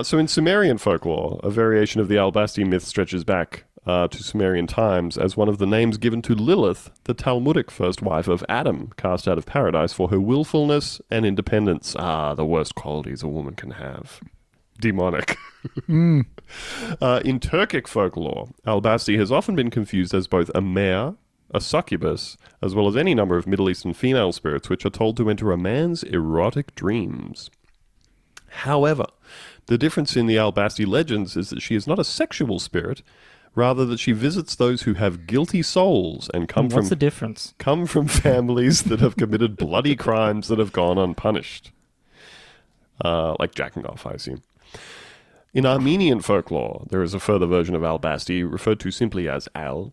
So in Sumerian folklore, a variation of the Al-Basti myth stretches back to Sumerian times as one of the names given to Lilith, the Talmudic first wife of Adam, cast out of paradise for her willfulness and independence. The worst qualities a woman can have. Demonic. In Turkic folklore, Al-Basti has often been confused as both a mare, a succubus, as well as any number of Middle Eastern female spirits which are told to enter a man's erotic dreams. However, the difference in the Al-Basti legends is that she is not a sexual spirit, rather that she visits those who have guilty souls and What's the difference? come from families that have committed bloody crimes that have gone unpunished. Like jacking off, I assume. In Armenian folklore, there is a further version of Al-Basti, referred to simply as Al,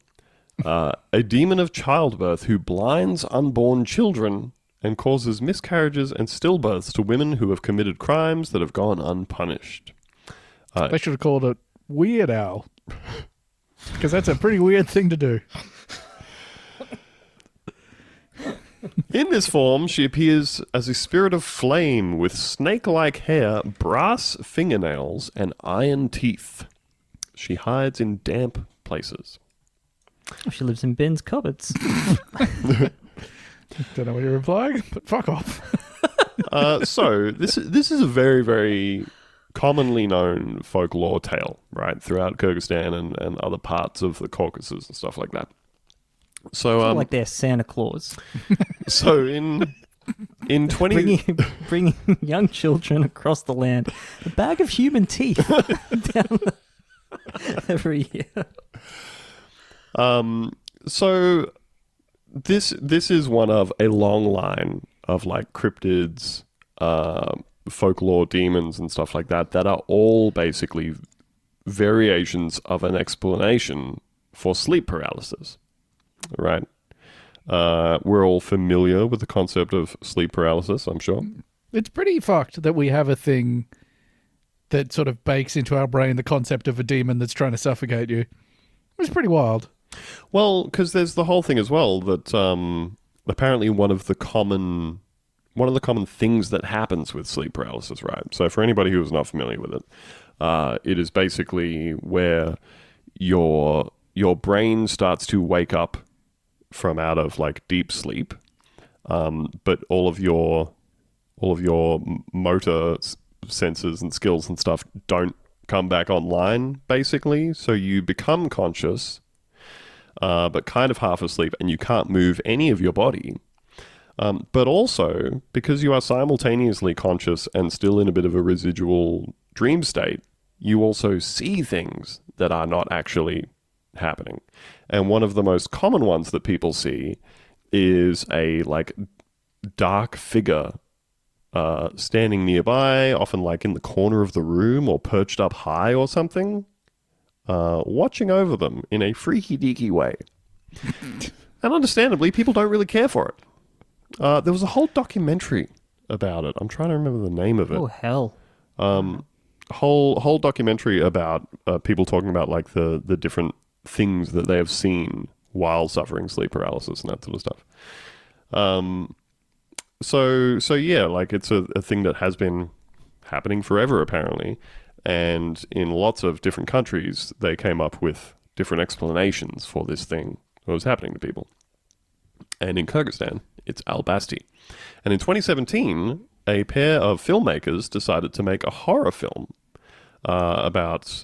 a demon of childbirth who blinds unborn children and causes miscarriages and stillbirths to women who have committed crimes that have gone unpunished. They should have called it Weird Owl. Because that's a pretty weird thing to do. In this form, she appears as a spirit of flame with snake-like hair, brass fingernails, and iron teeth. She hides in damp places. Oh, she lives in Ben's cupboards. Don't know what you're implying, but fuck off. So this is a very, very commonly known folklore tale, right, throughout Kyrgyzstan and other parts of the Caucasus and stuff like that. So like they're Santa Claus. So in 20 bringing young children across the land, a bag of human teeth down every year. So this is one of a long line of like cryptids, folklore demons and stuff like that are all basically variations of an explanation for sleep paralysis, right? We're all familiar with the concept of sleep paralysis, I'm sure. It's pretty fucked that we have a thing that sort of bakes into our brain the concept of a demon that's trying to suffocate you. It's pretty wild. Well, because there's the whole thing as well that apparently one of the common things that happens with sleep paralysis, right? So for anybody who is not familiar with it, it is basically where your brain starts to wake up from out of like deep sleep, but all of your motor senses and skills and stuff don't come back online, basically. So you become conscious, but kind of half asleep, and you can't move any of your body. But also, because you are simultaneously conscious and still in a bit of a residual dream state, you also see things that are not actually happening. And one of the most common ones that people see is a like dark figure standing nearby, often like in the corner of the room or perched up high or something, watching over them in a freaky deaky way. And understandably, people don't really care for it. There was a whole documentary about it. I'm trying to remember the name of it. Oh, hell. Whole documentary about people talking about like the different things that they have seen while suffering sleep paralysis and that sort of stuff. So yeah, like it's a thing that has been happening forever apparently, and in lots of different countries they came up with different explanations for this thing that was happening to people. And in Kyrgyzstan, it's Al-Basti. And in 2017, a pair of filmmakers decided to make a horror film about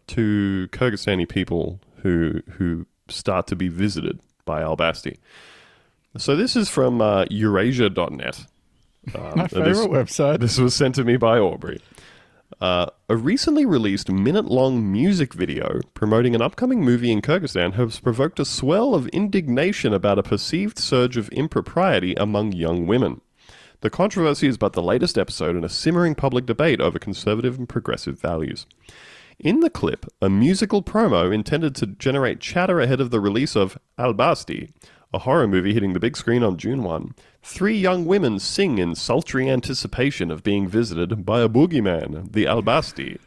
two Kyrgyzstani people who start to be visited by Al-Basti. So this is from Eurasia.net. My favorite website. This was sent to me by Aubrey. A recently released minute-long music video promoting an upcoming movie in Kyrgyzstan has provoked a swell of indignation about a perceived surge of impropriety among young women. The controversy is but the latest episode in a simmering public debate over conservative and progressive values. In the clip, a musical promo intended to generate chatter ahead of the release of Al-Basti, a horror movie hitting the big screen on June 1, Three young women sing in sultry anticipation of being visited by a boogeyman, the Albasti,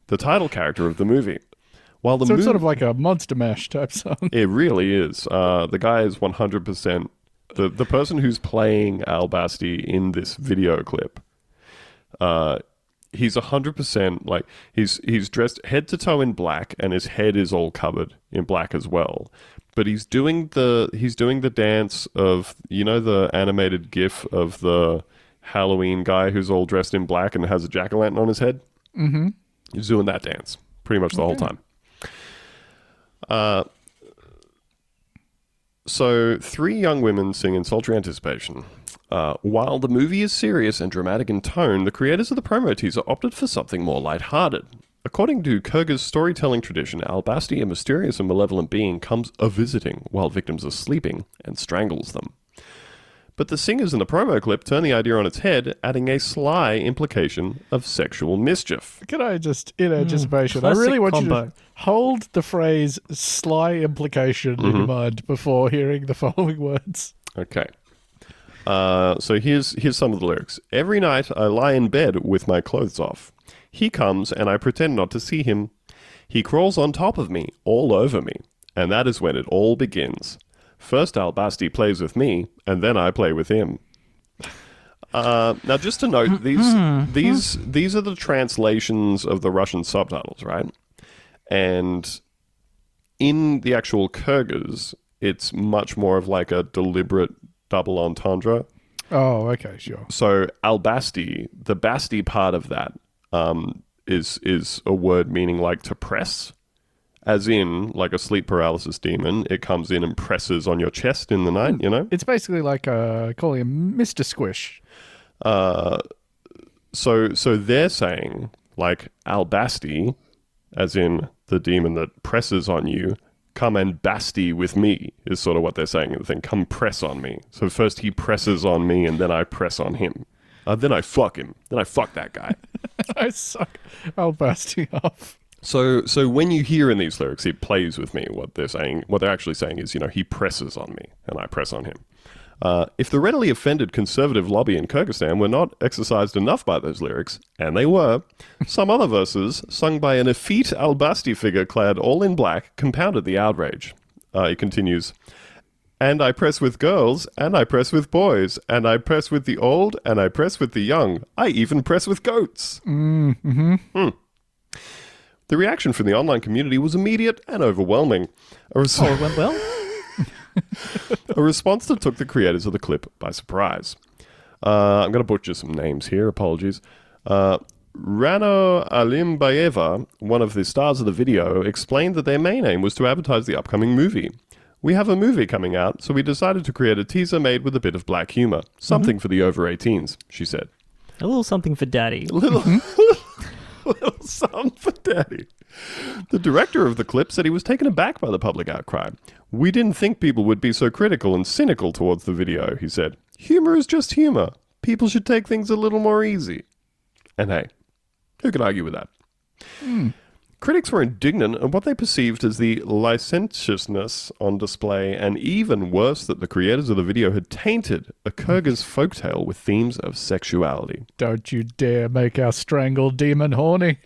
the title character of the movie. While the So it's sort of like a Monster Mash type song. It really is. The guy is 100%... The person who's playing Albasti in this video clip, he's 100% like... He's dressed head to toe in black, and his head is all covered in black as well. But he's doing the dance of, you know, the animated GIF of the Halloween guy who's all dressed in black and has a jack-o'-lantern on his head. Mm-hmm. He's doing that dance pretty much the whole time. So three young women sing in sultry anticipation. While the movie is serious and dramatic in tone, the creators of the promo teaser opted for something more lighthearted. According to Kyrgyz storytelling tradition, Albasti, a mysterious and malevolent being, comes a-visiting while victims are sleeping and strangles them. But the singers in the promo clip turn the idea on its head, adding a sly implication of sexual mischief. Can I just, in anticipation, I classic really want combo. you to hold the phrase sly implication in your mind before hearing the following words. Okay. So here's some of the lyrics. Every night I lie in bed with my clothes off. He comes and I pretend not to see him. He crawls on top of me, all over me. And that is when it all begins. First Albasti plays with me, and then I play with him. Now, just to note, these are the translations of the Russian subtitles, right? And in the actual Kyrgyz, it's much more of like a deliberate double entendre. Oh, okay, sure. So Albasti, the Basti part of that, is a word meaning like to press, as in like a sleep paralysis demon. It comes in and presses on your chest in the night, you know? It's basically like calling him Mr. Squish. So they're saying like Albasti, as in the demon that presses on you, come and basti with me, is sort of what they're saying in the thing. Come press on me. So first he presses on me and then I press on him. Then I fuck him. Then I fuck that guy. I suck Albasti off. So when you hear in these lyrics, he plays with me. What they're actually saying is, you know, he presses on me and I press on him. If the readily offended conservative lobby in Kyrgyzstan were not exercised enough by those lyrics, and they were, some other verses, sung by an effete Albasti figure clad all in black, compounded the outrage. He continues, and I press with girls, and I press with boys, and I press with the old, and I press with the young. I even press with goats. The reaction from the online community was immediate and overwhelming. it went well. A response that took the creators of the clip by surprise. I'm going to butcher some names here, apologies. Rano Alimbayeva, one of the stars of the video, explained that their main aim was to advertise the upcoming movie. We have a movie coming out, so we decided to create a teaser made with a bit of black humor. Something for the over 18s, she said. A little something for daddy. Little something for daddy. The director of the clip said he was taken aback by the public outcry. We didn't think people would be so critical and cynical towards the video, he said. Humor is just humor. People should take things a little more easy. And hey, who can argue with that? Critics were indignant at what they perceived as the licentiousness on display, and even worse, that the creators of the video had tainted a Kyrgyz folktale with themes of sexuality. Don't you dare make our strangled demon horny.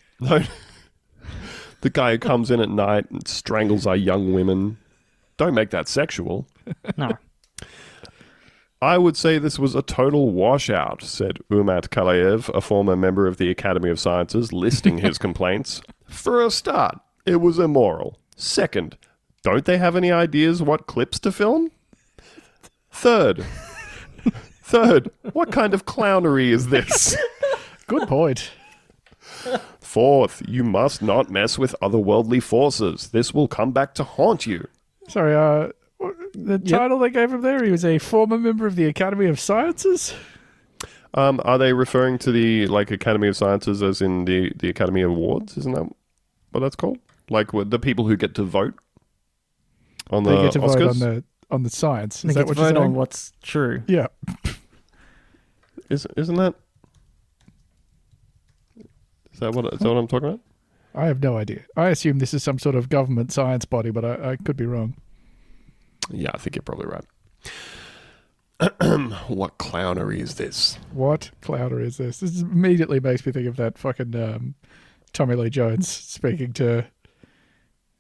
The guy who comes in at night and strangles our young women. Don't make that sexual. No. I would say this was a total washout, said Umat Kalayev, a former member of the Academy of Sciences, listing his complaints. For a start, it was immoral. Second, don't they have any ideas what clips to film? Third, what kind of clownery is this? Good point. Fourth, you must not mess with otherworldly forces. This will come back to haunt you. Sorry, the title they gave him there, he was a former member of the Academy of Sciences? Are they referring to the Academy of Sciences as in the Academy Awards? Isn't that what that's called? Like the people who get to vote on the They get to Oscars? vote on the science. They Is get that to what you're vote on saying? what's true. Yeah. Isn't that? Is that what I'm talking about? I have no idea. I assume this is some sort of government science body, but I could be wrong. Yeah, I think you're probably right. What clownery is this? What clowner is this? This immediately makes me think of that fucking Tommy Lee Jones speaking to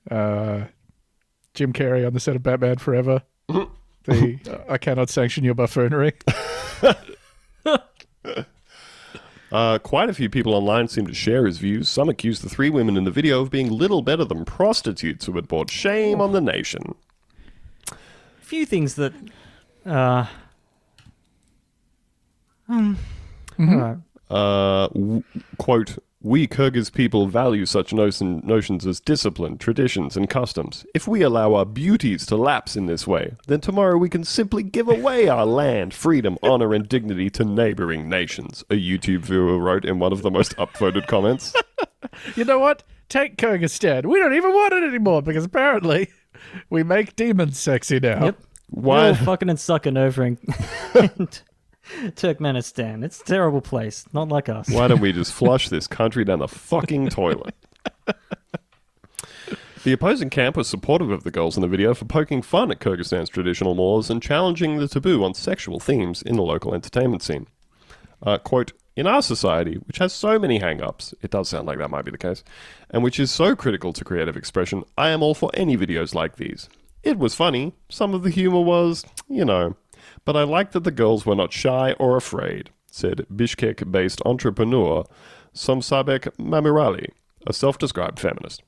Jim Carrey on the set of Batman Forever. I cannot sanction your buffoonery. Quite a few people online seem to share his views. Some accuse the three women in the video of being little better than prostitutes who had brought shame on the nation. Few things that... Alright. Quote, we Kyrgyz people value such notions as discipline, traditions, and customs. If we allow our beauties to lapse in this way, then tomorrow we can simply give away our land, freedom, honor, and dignity to neighboring nations, a YouTube viewer wrote in one of the most upvoted comments. You know what? Take Kyrgyzstan. We don't even want it anymore because apparently we make demons sexy now. Yep. Why? We're all fucking and sucking over in Turkmenistan. It's a terrible place. Not like us. Why don't we just flush this country down the fucking toilet? The opposing camp was supportive of the girls in the video for poking fun at Kyrgyzstan's traditional laws and challenging the taboo on sexual themes in the local entertainment scene. Quote, in our society, which has so many hang-ups, it does sound like that might be the case, and which is so critical to creative expression, I am all for any videos like these. It was funny. Some of the humor was, but I liked that the girls were not shy or afraid, said Bishkek-based entrepreneur Somsabek Mamirali, a self-described feminist.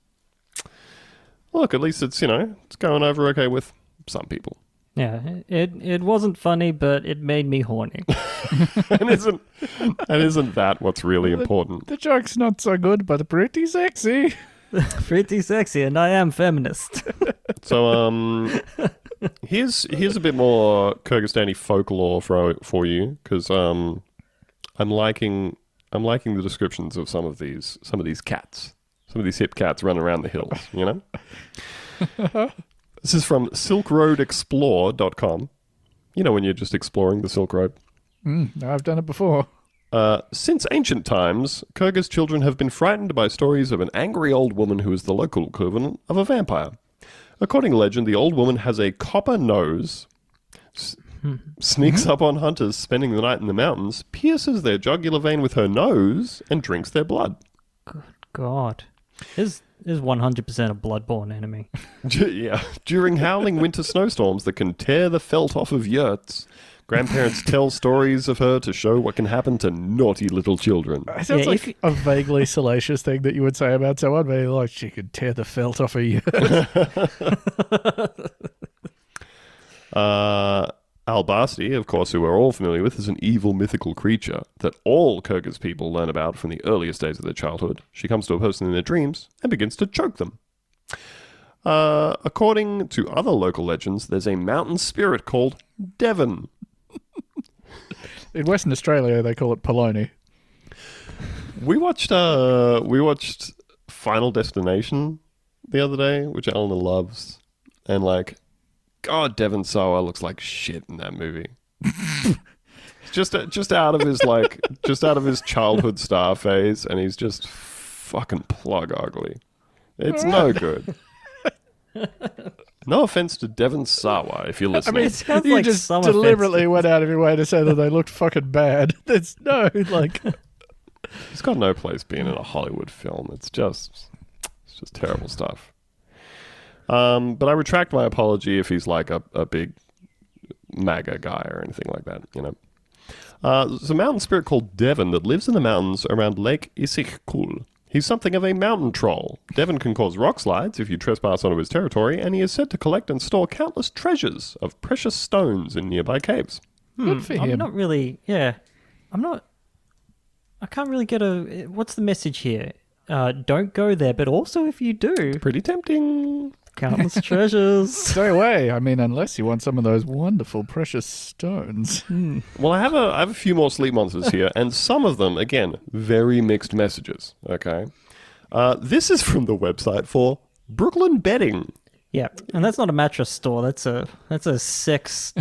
Look, at least it's going over okay with some people. Yeah, it wasn't funny, but it made me horny. and isn't that what's really important? The joke's not so good, but pretty sexy. Pretty sexy, and I am feminist. So, here's a bit more Kyrgyzstani folklore for you, because I'm liking the descriptions of some of these cats, some of these hip cats running around the hills. This is from SilkRoadExplore.com. When you're just exploring the Silk Road. I've done it before. Since ancient times, Kyrgyz children have been frightened by stories of an angry old woman who is the local equivalent of a vampire. According to legend, the old woman has a copper nose, sneaks up on hunters spending the night in the mountains, pierces their jugular vein with her nose, and drinks their blood. Good God. Is 100% a bloodborne enemy. Yeah. During howling winter snowstorms that can tear the felt off of yurts, grandparents tell stories of her to show what can happen to naughty little children. It sounds like a vaguely salacious thing that you would say about someone, but like she could tear the felt off a yurt. Al-Basti, of course, who we're all familiar with, is an evil mythical creature that all Kyrgyz people learn about from the earliest days of their childhood. She comes to a person in their dreams and begins to choke them. According to other local legends, there's a mountain spirit called Devon. In Western Australia, they call it Polony. We watched Final Destination the other day, which Eleanor loves, and God, Devon Sawa looks like shit in that movie. just out of his childhood star phase, and he's just fucking plug ugly. It's no good. No offense to Devon Sawa, if you're listening. I mean, you like just some deliberately went out of your way to say that they looked fucking bad. There's no, He's got no place being in a Hollywood film. It's just terrible stuff. But I retract my apology if he's like a big MAGA guy or anything like that, There's a mountain spirit called Devon that lives in the mountains around Lake Isikkul. He's something of a mountain troll. Devon can cause rock slides if you trespass onto his territory, and he is said to collect and store countless treasures of precious stones in nearby caves. Good for him. I'm not really, I can't really get what's the message here? Don't go there, but also if you do, Pretty tempting. countless treasures. Stay away. I mean, unless you want some of those wonderful precious stones. Well, I have a few more sleep monsters here, and some of them, again, very mixed messages. Okay, this is from the website for Brooklyn Bedding. Yeah, and that's not a mattress store. That's a sex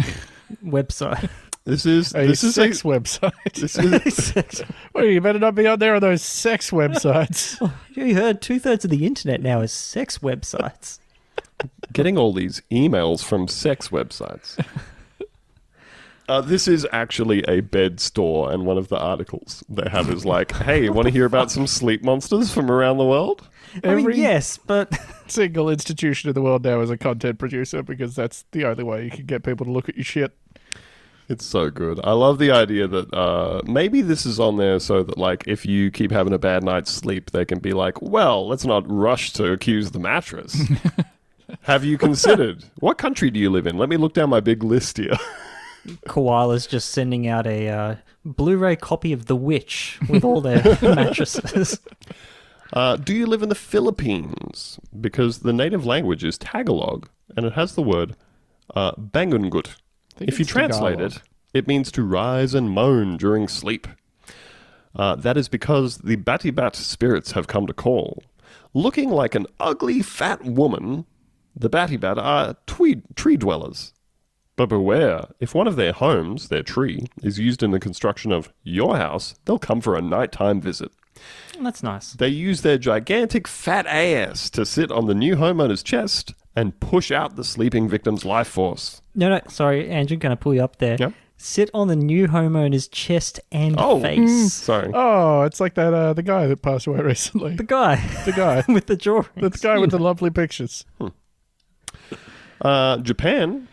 website. This is a sex website. Well, you better not be on there on those sex websites. You heard 2/3 of the internet now is sex websites. Getting all these emails from sex websites. This is actually a bed store, and one of the articles they have is like, hey, want to hear about some sleep monsters from around the world? I mean, Every yes, but single institution in the world now is a content producer because that's the only way you can get people to look at your shit. It's so good. I love the idea that maybe this is on there so that, like, if you keep having a bad night's sleep, they can be like, well, let's not rush to accuse the mattress. Have you considered? What country do you live in? Let me look down my big list here. Koala's just sending out a Blu-ray copy of The Witch with all their mattresses. Do you live in the Philippines? Because the native language is Tagalog, and it has the word bangungut. If you translate it, it means to rise and moan during sleep. That is because the Batibat spirits have come to call. Looking like an ugly fat woman, the Batibat are tree dwellers. But beware, if one of their homes, their tree, is used in the construction of your house, they'll come for a nighttime visit. That's nice. They use their gigantic fat ass to sit on the new homeowner's chest and push out the sleeping victim's life force. No, sorry, Andrew, going to pull you up there. Yep. Sit on the new homeowner's chest and face. Sorry. Oh, it's like that the guy that passed away recently. The guy. The guy. with the drawings. The guy with the lovely pictures. Japan.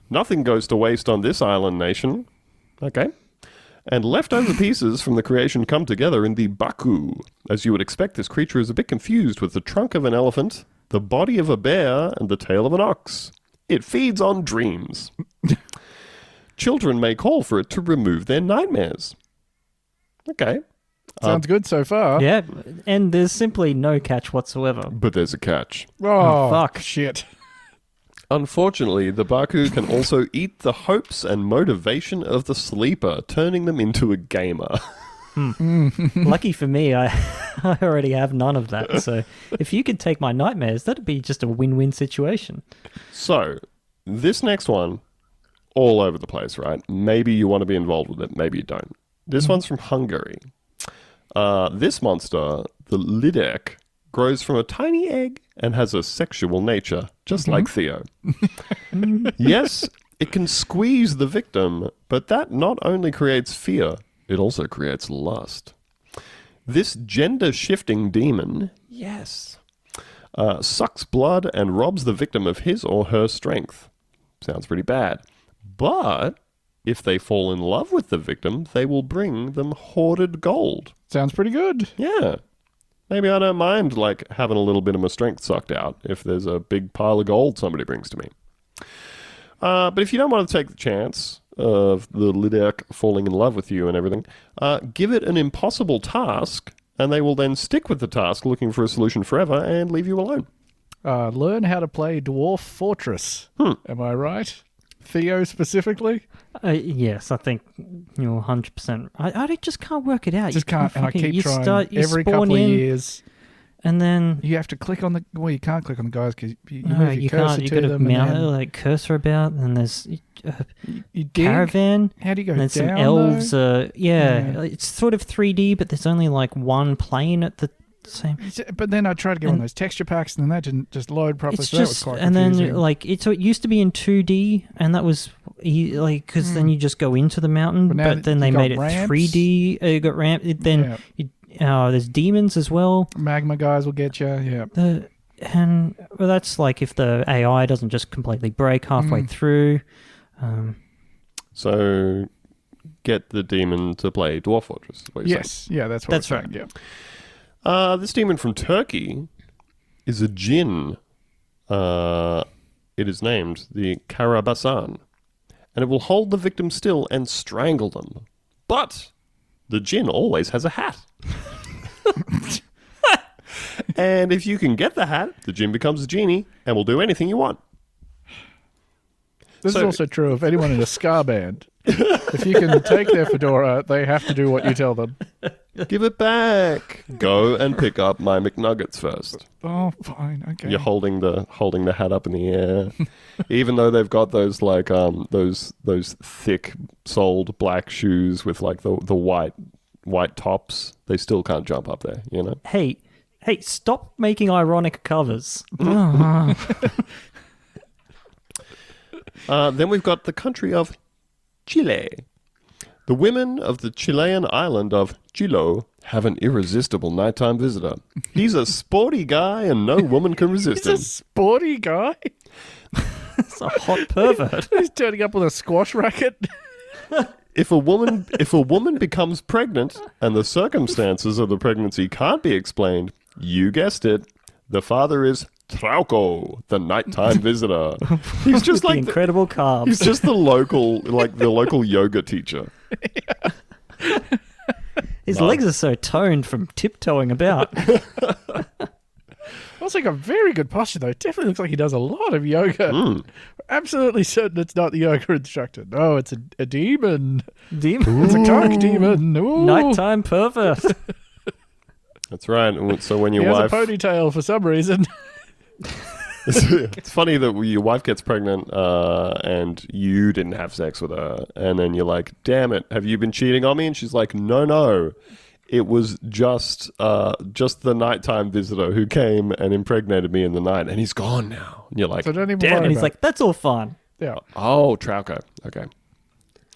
Nothing goes to waste on this island nation. Okay. And leftover pieces from the creation come together in the Baku. As you would expect, this creature is a bit confused with the trunk of an elephant, the body of a bear, and the tail of an ox. It feeds on dreams. Children may call for it to remove their nightmares. Okay. Sounds good so far. Yeah, and there's simply no catch whatsoever. But there's a catch. Oh, fuck. Shit. Unfortunately, the Baku can also eat the hopes and motivation of the sleeper, turning them into a gamer. Lucky for me, I already have none of that. So if you could take my nightmares, that'd be just a win-win situation. So, this next one, all over the place, right? Maybe you want to be involved with it, maybe you don't. This one's from Hungary. This monster, the Lidek, grows from a tiny egg and has a sexual nature, just like Theo. Yes, it can squeeze the victim, but that not only creates fear, it also creates lust. This gender-shifting demon, yes, sucks blood and robs the victim of his or her strength. Sounds pretty bad. But if they fall in love with the victim, they will bring them hoarded gold. Sounds pretty good. Yeah. Maybe I don't mind, like, having a little bit of my strength sucked out if there's a big pile of gold somebody brings to me. But if you don't want to take the chance of the Lidek falling in love with you and everything, give it an impossible task, and they will then stick with the task looking for a solution forever and leave you alone. Learn how to play Dwarf Fortress. Am I right? Theo specifically? Yes, I think you're 100%. I just can't work it out. Just can't, and I keep trying you every spawn couple of in, years. and then You have to click on the... Well, you can't click on the guys because you no, move your you cursor can't. You to got to them. mount And then like cursor about, and there's you dig. caravan. How do you go And then down, some elves. though? Yeah, it's sort of 3D, but there's only like one plane at the same. But then I tried to get on And- those texture packs, and then that didn't just load properly. It's So that was just, quite and then confusing. like so it used to be in 2D, and that was like because then you just go into the mountain, But now but then you they got made it ramps. 3D. You got ramp. Then there's demons as well. Magma guys will get you. Yeah. Well, that's like if the AI doesn't just completely break halfway through. So, get the demon to play Dwarf Fortress. Is what you're Yes. Yeah, that's what That's we're right. saying, Yeah. This demon from Turkey is a djinn. It is named the Karabasan, and it will hold the victim still and strangle them. But the djinn always has a hat. And if you can get the hat, the djinn becomes a genie and will do anything you want. This So- is also true of anyone in a ska band. If you can take their fedora, they have to do what you tell them. Give it back. Go and pick up my McNuggets first. Oh, fine. Okay. You're holding the hat up in the air, even though they've got those like those thick soled black shoes with like the white tops. They still can't jump up there, you know. Hey, stop making ironic covers. Then we've got the country of Chile. The women of the Chilean island of Chilo have an irresistible nighttime visitor. He's a sporty guy and no woman can resist He's him. a sporty guy. It's a hot pervert. He's turning up with a squash racket. If a woman becomes pregnant and the circumstances of the pregnancy can't be explained, you guessed it, the father is Trauco, the nighttime visitor. He's just The like incredible he's calves. just the local yoga teacher. His legs are so toned from tiptoeing about. Also got very good posture, though. Definitely looks like he does a lot of yoga. Absolutely certain it's not the yoga instructor. No, it's a demon. Demon. It's a cock demon. Ooh. Nighttime pervert. That's right. So when He your has wife, a ponytail for some reason. it's funny that your wife gets pregnant and you didn't have sex with her, and then you're like, "Damn it, have you been cheating on me?" And she's like, "No, it was just the nighttime visitor who came and impregnated me in the night, and he's gone now." And you're like, So don't even "Damn worry And it!" he's about like, that's all fine. Yeah. Oh, Trauco. Okay.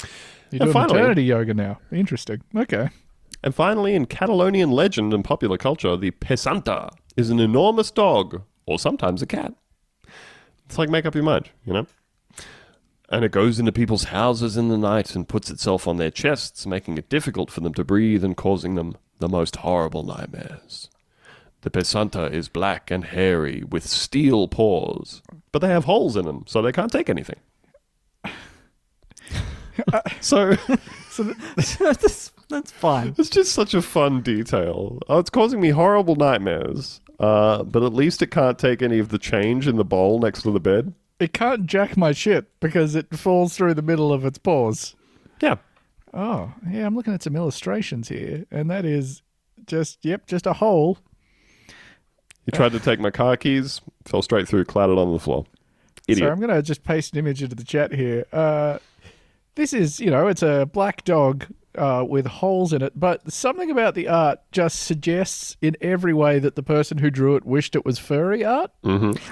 You're And doing finally- maternity yoga now. Interesting. Okay. And finally, in Catalonian legend and popular culture, the pesanta is an enormous dog, or sometimes a cat. It's like make up your mind, you know? And it goes into people's houses in the night and puts itself on their chests, making it difficult for them to breathe and causing them the most horrible nightmares. The pesanta is black and hairy with steel paws, but they have holes in them, so they can't take anything. So That's fine. it's just such a fun detail. Oh, it's causing me horrible nightmares, but at least it can't take any of the change in the bowl next to the bed. It can't jack my shit because it falls through the middle of its paws. Yeah. Oh, yeah, I'm looking at some illustrations here, and that is just a hole. He tried to take my car keys, fell straight through, clattered on the floor. Idiot. So I'm going to just paste an image into the chat here. This is, it's a black dog with holes in it, but something about the art just suggests in every way that the person who drew it wished it was furry art.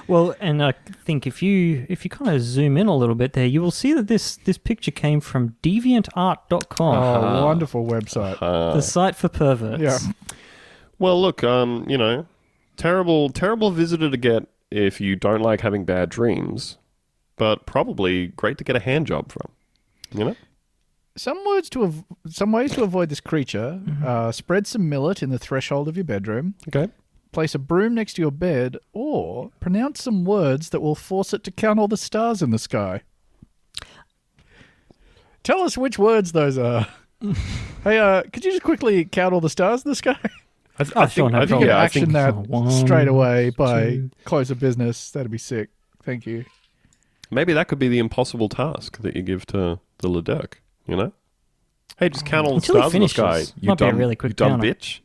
Well, and I think if you kind of zoom in a little bit there, you will see that this picture came from deviantart.com, Oh, wonderful website. the site for perverts. Yeah. Well, look, terrible visitor to get if you don't like having bad dreams, but probably great to get a hand job from, you know? Some ways to avoid this creature: spread some millet in the threshold of your bedroom, Okay. place a broom next to your bed, or pronounce some words that will force it to count all the stars in the sky. Tell us which words those are. Hey, could you just quickly count all the stars in the sky? Sure, no If you problem. could I action think- that One, straight away by two. close of business, that'd be sick. Thank you. Maybe that could be the impossible task that you give to the Ledurk, you know? Hey, just count all the Until he stars in the sky. finishes. You Might be a dumb, really quick you dumb counter. bitch.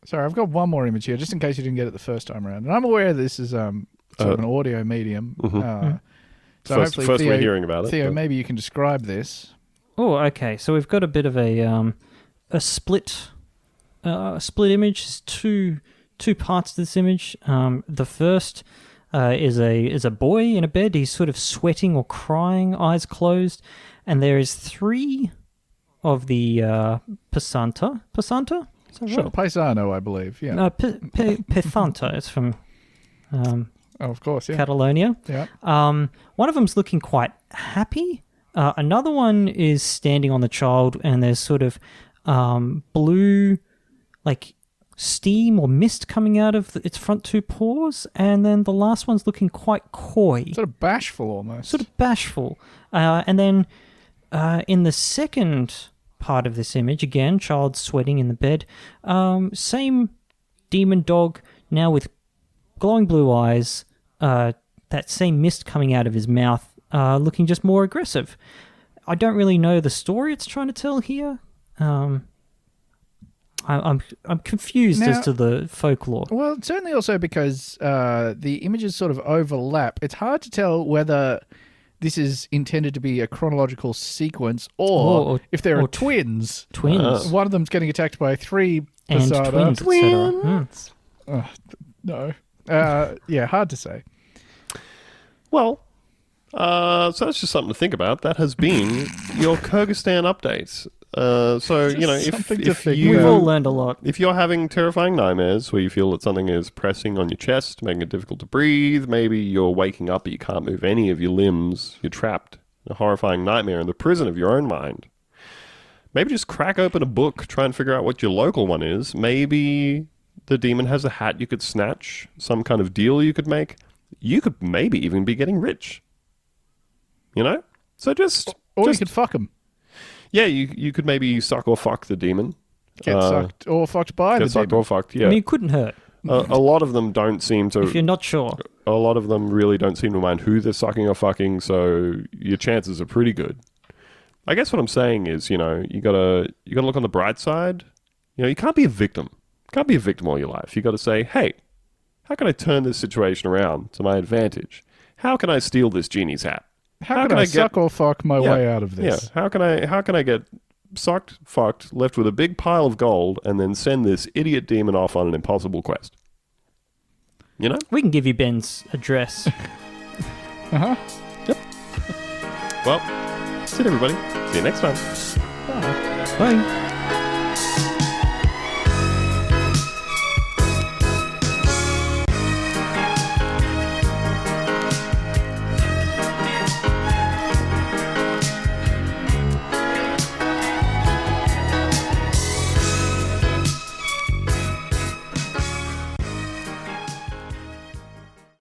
Sorry, I've got one more image here, just in case you didn't get it the first time around. And I'm aware this is sort of an audio medium. So First hopefully, we're Theo, hearing about it. Theo, but- maybe you can describe this. Oh, okay. So we've got a bit of a split image. There's two parts to this image. The first is a boy in a bed. He's sort of sweating or crying, eyes closed, and there is three of the Pesanta. Pesanta? Is that Sure. right? Paisano, I believe. Yeah. No, Pethanta. It's from Oh, of course. Yeah. Catalonia. Yeah. One of them's looking quite happy. Another one is standing on the child, and there's sort of blue, like steam or mist coming out of its front two paws, and then the last one's looking quite coy, Sort of bashful almost. sort of bashful. And then in the second part of this image, again, child sweating in the bed, same demon dog, now with glowing blue eyes, that same mist coming out of his mouth, looking just more aggressive. I don't really know the story it's trying to tell here. I'm confused Now- as to the folklore. Well, certainly also because the images sort of overlap. It's hard to tell whether this is intended to be a chronological sequence or if there are or twins. Twins. One of them's getting attacked by three And Posada. twins, etc. No. Yeah, hard to say. Well, So that's just something to think about. That has been your Kyrgyzstan update. So, you know, something to if think you... We've all learned a lot. If you're having terrifying nightmares where you feel that something is pressing on your chest, making it difficult to breathe, maybe you're waking up but you can't move any of your limbs, you're trapped in a horrifying nightmare in the prison of your own mind. Maybe just crack open a book, try and figure out what your local one is. Maybe the demon has a hat you could snatch, some kind of deal you could make. You could maybe even be getting rich. You know? So Or you could fuck him. Yeah, you could maybe suck or fuck the demon. Get sucked or fucked by the Get sucked demon. or fucked, yeah. I mean, it couldn't hurt A lot of them don't seem to... if you're not sure. A lot of them really don't seem to mind who they're sucking or fucking, so your chances are pretty good. I guess what I'm saying is, you know, you gotta look on the bright side. You know, you can't be a victim. You can't be a victim all your life. You got to say, hey, how can I turn this situation around to my advantage? How can I steal this genie's hat? How can I suck or fuck my way out of this? Yeah. How can I get sucked, fucked, left with a big pile of gold, and then send this idiot demon off on an impossible quest? You know? We can give you Ben's address. Uh-huh. Yep. Well, that's it, everybody. See you next time. Bye. Bye.